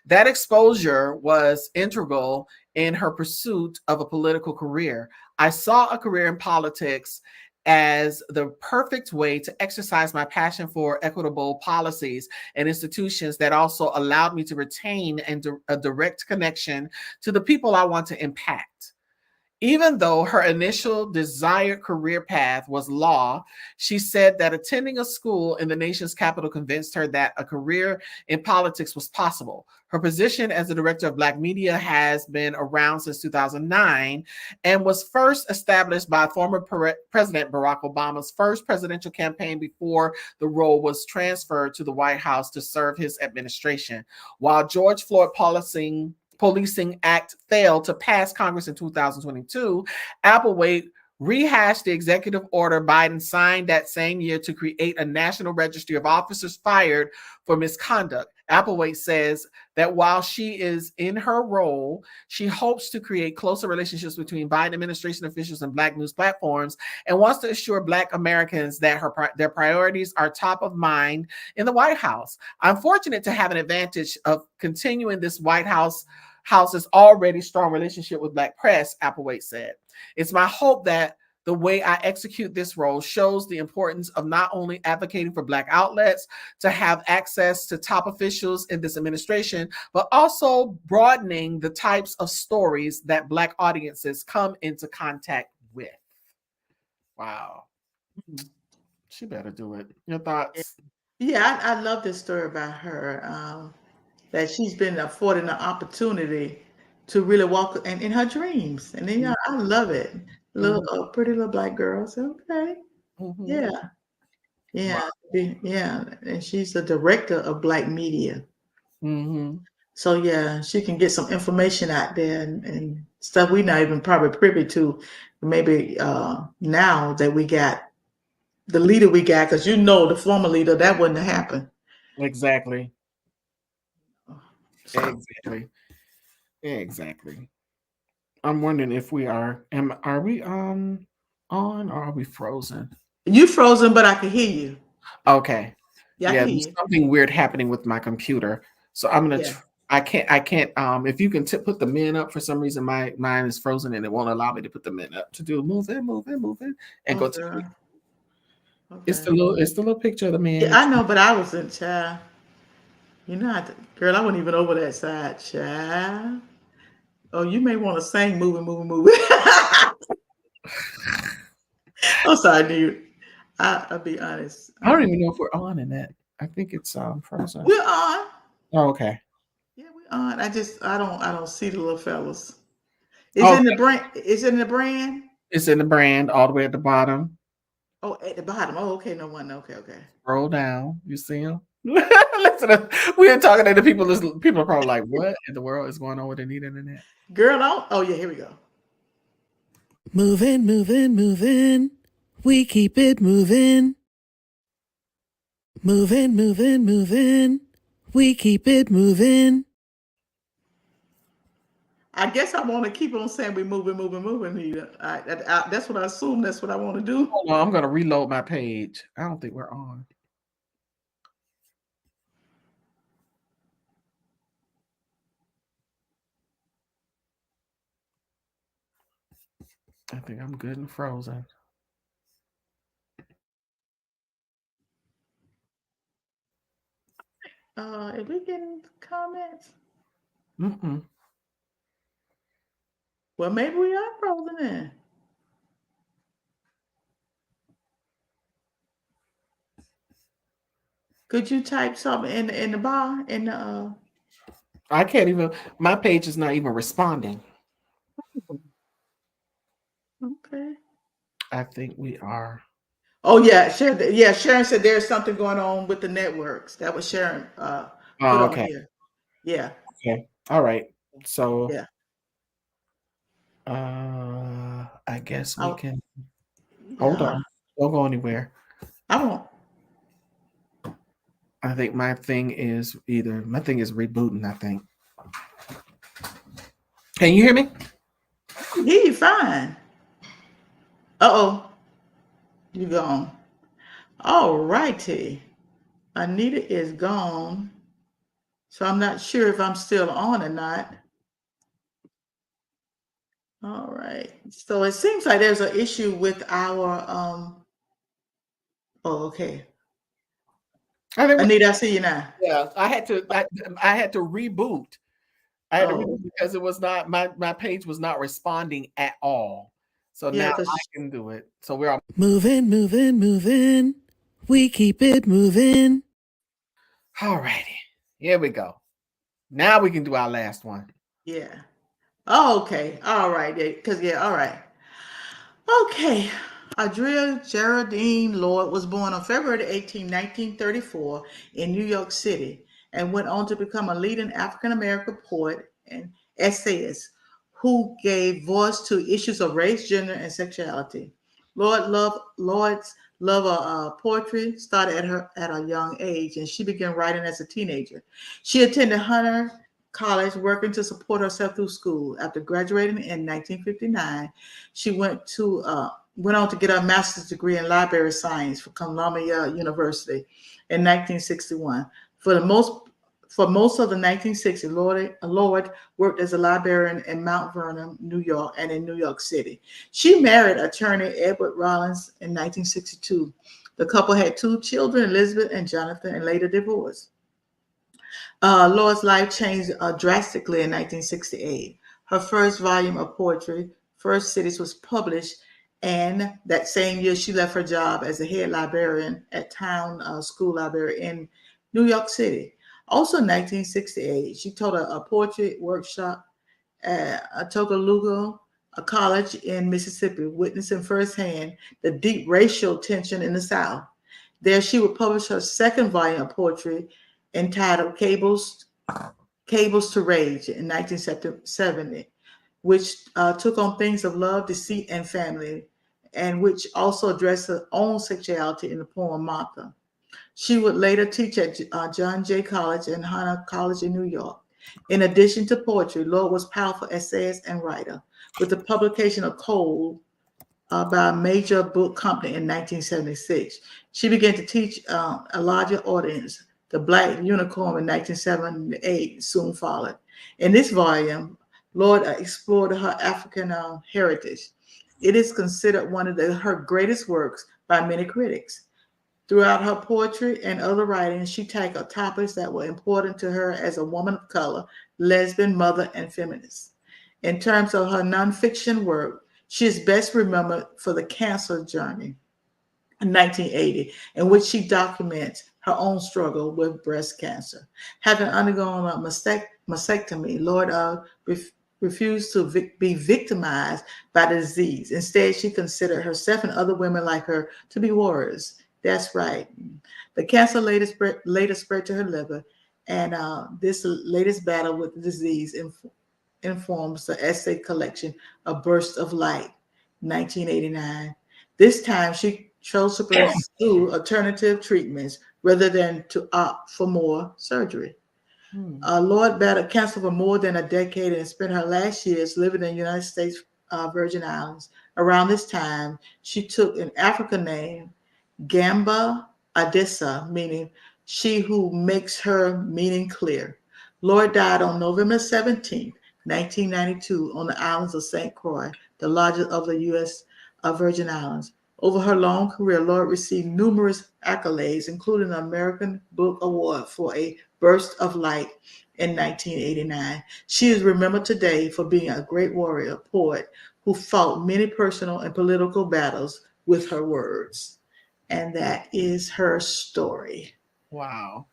That exposure was integral in her pursuit of a political career. I saw a career in politics as the perfect way to exercise my passion for equitable policies and institutions that also allowed me to retain a direct connection to the people I want to impact. Even though her initial desired career path was law, she said that attending a school in the nation's capital convinced her that a career in politics was possible. Her position as the director of Black media has been around since 2009 and was first established by former President Barack Obama's first presidential campaign before the role was transferred to the White House to serve his administration. While George Floyd Policing Act failed to pass Congress in 2022, Applewhite rehashed the executive order Biden signed that same year to create a national registry of officers fired for misconduct. Applewhite says that while she is in her role, she hopes to create closer relationships between Biden administration officials and Black news platforms and wants to assure Black Americans that their priorities are top of mind in the White House. I'm fortunate to have an advantage of continuing this House's already strong relationship with Black press, Applewhite said. It's my hope that the way I execute this role shows the importance of not only advocating for Black outlets to have access to top officials in this administration, but also broadening the types of stories that Black audiences come into contact with. Wow. She better do it. Your thoughts? Yeah, I love this story about her, that she's been afforded an opportunity to really walk in her dreams. And then, I love it. Pretty little Black girl. So, okay. Yeah. Yeah. Wow. Yeah. And she's the director of Black media. So, yeah, she can get some information out there and stuff we're not even probably privy to. Maybe now that we got the leader we got, because the former leader, that wouldn't have happened. Exactly. So. Exactly. I'm wondering if we are we on or are we frozen? You frozen, but I can hear you. Okay. Yeah, there's something weird happening with my computer. So I'm gonna I can't if you can put the men up. For some reason mine is frozen and it won't allow me to put the men up to do move in and go to okay. it's the little picture of the man. Yeah, I know, but I was in child. Girl, I wasn't even over that side, child. Oh, you may want to sing moving. I'm sorry, dude. I'll be honest. I don't even know if we're on in that. I think it's frozen. We're on. Oh, okay. Yeah, we're on. I don't see the little fellas. Is it in the brand? Is it in the brand? It's in the brand all the way at the bottom. Oh, at the bottom. Oh, okay, no one. Okay. Scroll down. You see them? Listen, we're talking to the people. People are probably like, "What in the world is going on with Anita and Annette?" Girl, oh yeah, here we go. Moving. We keep it moving. Moving. We keep it moving. I guess I want to keep on saying we're moving, Anita. That's what I assume. That's what I want to do. Hold on, I'm going to reload my page. I don't think we're on. I think I'm good and frozen. If we get comments. Well, maybe we are frozen in. Could you type something in the bar in the? I can't even. My page is not even responding. Okay. I think we are. Oh yeah, Sharon said there's something going on with the networks. That was Sharon put on here. Yeah. Okay. All right. So yeah. I guess we can hold on. Don't go anywhere. I won't. I think my thing is rebooting, I think. Can you hear me? I hear you fine. Uh-oh. You gone. All righty. Anita is gone. So I'm not sure if I'm still on or not. All right. So it seems like there's an issue with our oh, okay. Anita, I see you now. Yeah, I had to reboot I had to redo because it was not my page was not responding at all. So Yeah, now I because can do it. So we're all Moving, moving, moving. We keep it moving. righty. Here we go. Now we can do our last one. yeah. Oh, okay. All right. Because all right. Okay. Adria Geraldine Lloyd was born on February 18, 1934 in New York City and went on to become a leading African-American poet and essayist who gave voice to issues of race, gender, and sexuality. Lloyd's love of poetry started at a young age, and she began writing as a teenager. She attended Hunter College, working to support herself through school. After graduating in 1959, she went on to get a master's degree in library science from Columbia University in 1961. For most of the 1960s, Lloyd worked as a librarian in Mount Vernon, New York, and in New York City. She married attorney Edward Rollins in 1962. The couple had 2 children, Elizabeth and Jonathan, and later divorced. Lloyd's life changed drastically in 1968. Her first volume of poetry, First Cities, was published, and that same year she left her job as a head librarian at Town School Library in New York City. Also in 1968, she taught a poetry workshop at Tocoluga, a college in Mississippi, witnessing firsthand the deep racial tension in the South. There, she would publish her second volume of poetry entitled Cables to Rage in 1970, which took on themes of love, deceit, and family, and which also addressed her own sexuality in the poem Martha. She would later teach at John Jay College and Hunter College in New York. In addition to poetry, Lloyd was a powerful essayist and writer. With the publication of Cold by a major book company in 1976, she began to teach a larger audience. The Black Unicorn in 1978 soon followed. In this volume, Lloyd explored her African heritage. It is considered one of her greatest works by many critics. Throughout her poetry and other writings, she tackled topics that were important to her as a woman of color, lesbian, mother, and feminist. In terms of her nonfiction work, she is best remembered for The Cancer Journey in 1980, in which she documents her own struggle with breast cancer. Having undergone a mastectomy, Lloyd refused to be victimized by the disease. Instead, she considered herself and other women like her to be warriors. That's right. The cancer later spread to her liver, and this latest battle with the disease informs the essay collection, A Burst of Light, 1989. This time, she chose to pursue alternative treatments rather than to opt for more surgery. Lloyd battled cancer for more than a decade and spent her last years living in the United States Virgin Islands. Around this time, she took an African name, Gamba Adessa, meaning she who makes her meaning clear. Lloyd died on November 17th, 1992, on the islands of St. Croix, the largest of the U.S. Virgin Islands. Over her long career, Lloyd received numerous accolades, including the American Book Award for A Burst of Light in 1989. She is remembered today for being a great warrior, poet who fought many personal and political battles with her words. And that is her story. Wow.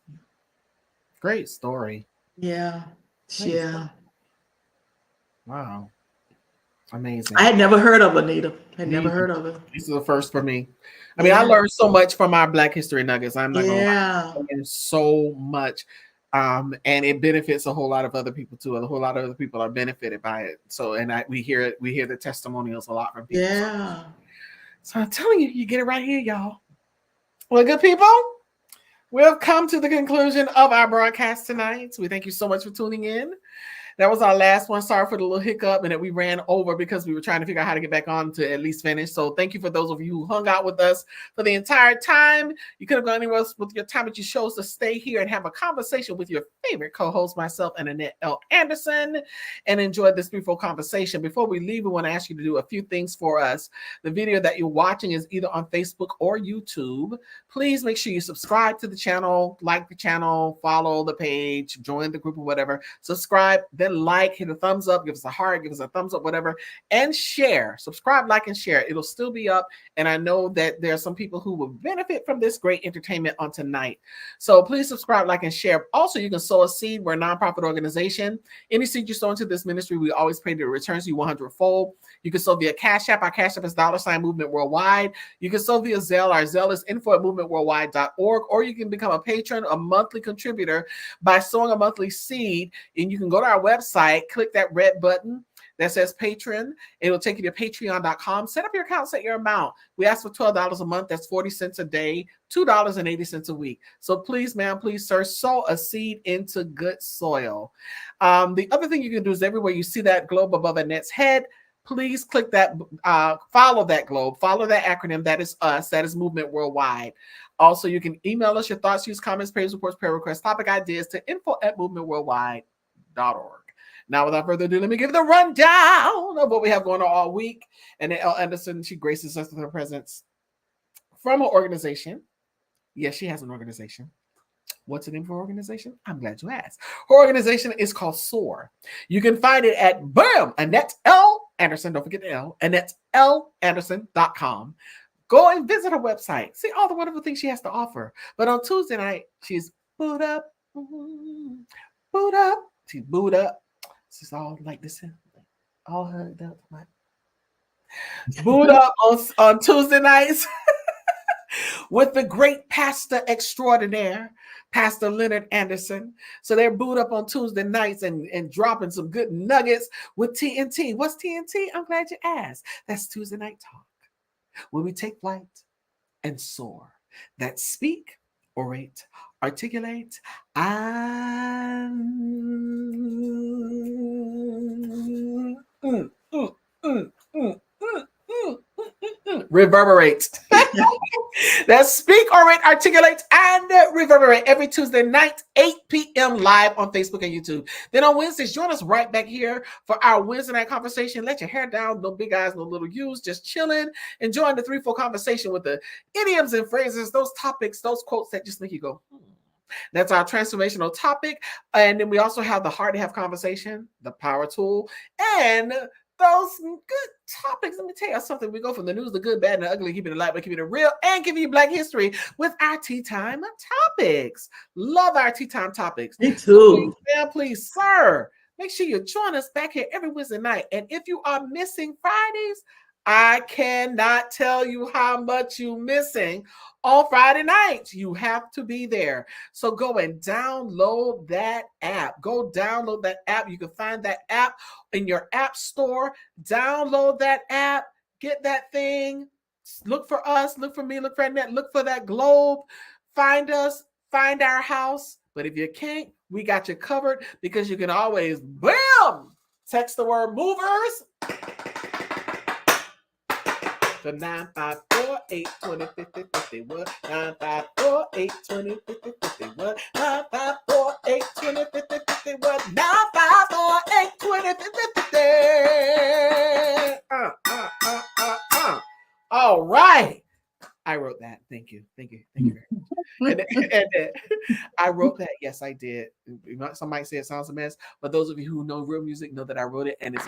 Great story. Yeah. Yeah. Wow. Amazing. I had never heard of Anita. Had never heard of her. This is the first for me. I mean, I learned so much from our Black History Nuggets. I'm not gonna lie. I learned so much. And it benefits a whole lot of other people too. A whole lot of other people are benefited by it. So, and we hear the testimonials a lot from people. Yeah. So I'm telling you, you get it right here, y'all. Well, good people, we've come to the conclusion of our broadcast tonight. We thank you so much for tuning in. That was our last one. Sorry for the little hiccup and that we ran over because we were trying to figure out how to get back on to at least finish. So thank you for those of you who hung out with us for the entire time. You could have gone anywhere else with your time, but you chose to stay here and have a conversation with your favorite co-host, myself and Annette L. Anderson, and enjoy this beautiful conversation. Before we leave, we want to ask you to do a few things for us. The video that you're watching is either on Facebook or YouTube. Please make sure you subscribe to the channel, like the channel, follow the page, join the group or whatever. Subscribe, then then like, hit a thumbs up, give us a heart, give us a thumbs up, whatever, and share. Subscribe, like, and share. It'll still be up. And I know that there are some people who will benefit from this great entertainment on tonight. So please subscribe, like, and share. Also, you can sow a seed. We're a nonprofit organization. Any seed you sow into this ministry, we always pray that it returns you 100-fold. You can sow via Cash App. Our Cash App is $Movement Worldwide. You can sow via Zelle. Our Zelle is info@movementworldwide.org, or you can become a patron, a monthly contributor by sowing a monthly seed. And you can go to our website, click that red button that says patron. It'll take you to patreon.com. Set up your account, set your amount. We ask for $12 a month. That's 40 cents a day, $2.80 a week. So please, ma'am, please, sir, sow a seed into good soil. The other thing you can do is everywhere you see that globe above Annette's head, please click that, follow that globe, follow that acronym. That is us. That is Movement Worldwide. Also, you can email us your thoughts, views, comments, praise reports, prayer requests, topic ideas to info@movementworldwide.org. Now, without further ado, let me give the rundown of what we have going on all week. And then L. Anderson, she graces us with her presence from an organization. Yes, she has an organization. What's the name of her organization? I'm glad you asked. Her organization is called SOAR. You can find it at Annette L. Anderson. Don't forget the L. AnnetteLAnderson.com. Go and visit her website. See all the wonderful things she has to offer. But on Tuesday night, she's boot up. She's boot up. She's all like this, all hugged up. Boot up on Tuesday nights with the great pastor extraordinaire, Pastor Leonard Anderson. So they're booed up on Tuesday nights and dropping some good nuggets with TNT. What's TNT? I'm glad you asked. That's Tuesday Night Talk, where we take flight and soar. That speak, orate, articulate, and reverberate. That speak, orate, articulate, and reverberate every Tuesday night, 8 p.m. live on Facebook and YouTube. Then on Wednesdays, join us right back here for our Wednesday night conversation. Let your hair down, no big eyes, no little U's, just chilling, enjoying the 3-4 conversation with the idioms and phrases, those topics, those quotes that just make you go, That's our transformational topic. And then we also have the Hard to Have conversation, the power tool, and those good topics. Let me tell you something. We go from the news, the good, bad, and the ugly, keeping it light, but keeping it real, and giving you Black history with our tea time topics. Love our tea time topics. Me too. Please, sir, make sure you join us back here every Wednesday night. And if you are missing Fridays, I cannot tell you how much you're missing on Friday nights. You have to be there. So go and download that app. Go download that app. You can find that app in your app store. Download that app. Get that thing. Look for us. Look for me. Look for Annette. Look for that globe. Find us. Find our house. But if you can't, we got you covered, because you can always, bam, text the word movers to 954-820-5051. 954-820-5051. 954-820-5051. 954-820-5051. All right. I wrote that. Thank you. Thank you. Thank you very much. And I wrote that. Yes, I did. Some might say it sounds a mess, but those of you who know real music know that I wrote it, and it's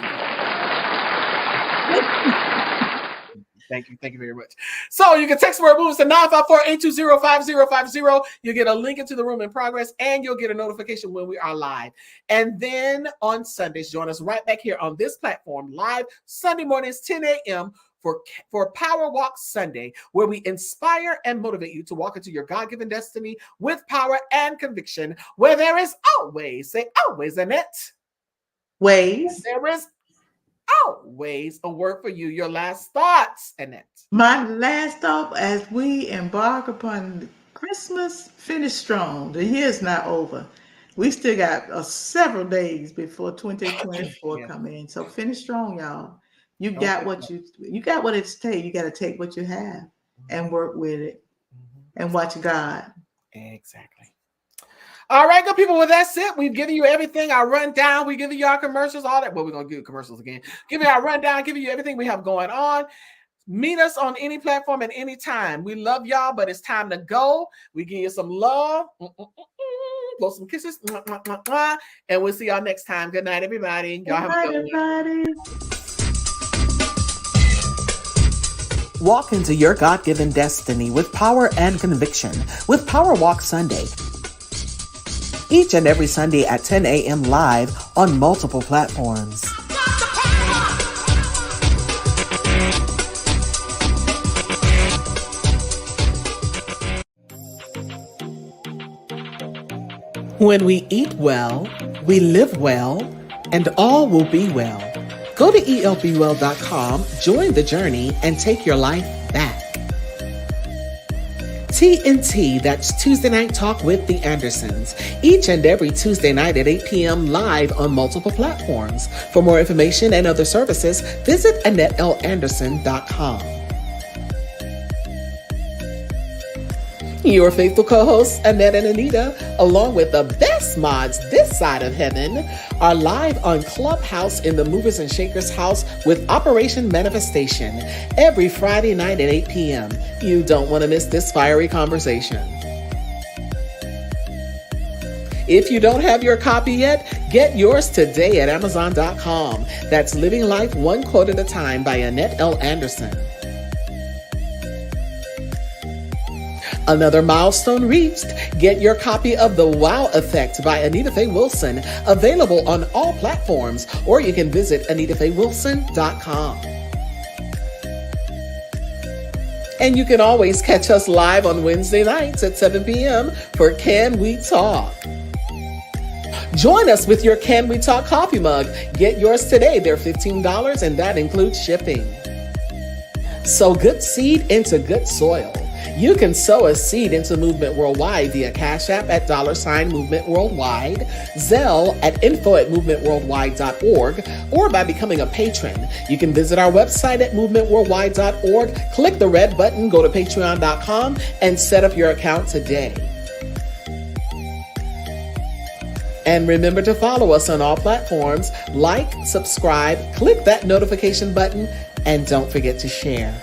Thank you. Thank you very much. So you can text word moves to 954-820-5050. You'll get a link into the room in progress, and you'll get a notification when we are live. And then on Sundays, join us right back here on this platform, live Sunday mornings, 10 a.m. for Power Walk Sunday, where we inspire and motivate you to walk into your God-given destiny with power and conviction, where there is always, say always, Annette. Ways. There is always a word for you. Your last thoughts, Annette. My last thought as we embark upon Christmas, finish strong. The year's not over. We still got several days before 2024 come in. So finish strong, y'all. You got what it takes. You got to take what you have and work with it and watch God. Exactly. All right, good people. Well, that's it. We've given you everything. Our rundown. We've given you our commercials, all that. Well, we're going to give you commercials again. Give you our rundown, giving you everything we have going on. Meet us on any platform at any time. We love y'all, but it's time to go. We give you some love. blow some kisses. Mwah, mwah, mwah, mwah. And we'll see y'all next time. Good night, everybody. Y'all have a good one. Everybody. Walk into your God-given destiny with power and conviction with Power Walk Sunday. Each and every Sunday at 10 a.m. live on multiple platforms. When we eat well, we live well, and all will be well. Go to elbwell.com, join the journey, and take your life back. TNT, that's Tuesday Night Talk with the Andersons. Each and every Tuesday night at 8 p.m. live on multiple platforms. For more information and other services, visit AnnetteLAnderson.com. Your faithful co-hosts, Annette and Anita, along with the best mods this side of heaven, are live on Clubhouse in the Movers and Shakers house with Operation Manifestation every Friday night at 8 p.m. You don't want to miss this fiery conversation. If you don't have your copy yet, get yours today at Amazon.com. That's Living Life One Quote at a Time by Annette L. Anderson. Another milestone reached. Get your copy of The Wow Effect by Anita Faye Wilson, available on all platforms, or you can visit AnitaFayeWilson.com. And you can always catch us live on Wednesday nights at 7 p.m. for Can We Talk? Join us with your Can We Talk coffee mug. Get yours today. They're $15 and that includes shipping. Sow good seed into good soil. You can sow a seed into Movement Worldwide via Cash App at $Movement Worldwide, Zelle at info@movementworldwide.org, or by becoming a patron. You can visit our website at movementworldwide.org, click the red button, go to patreon.com, and set up your account today. And remember to follow us on all platforms. Like, subscribe, click that notification button, and don't forget to share.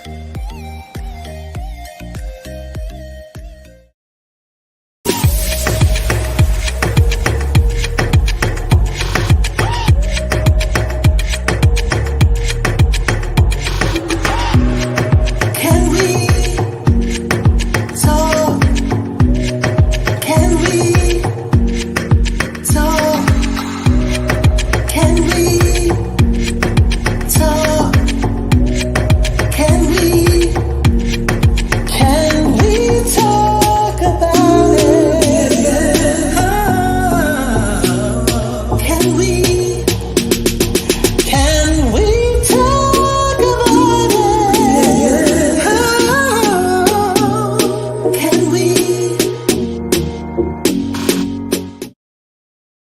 Can we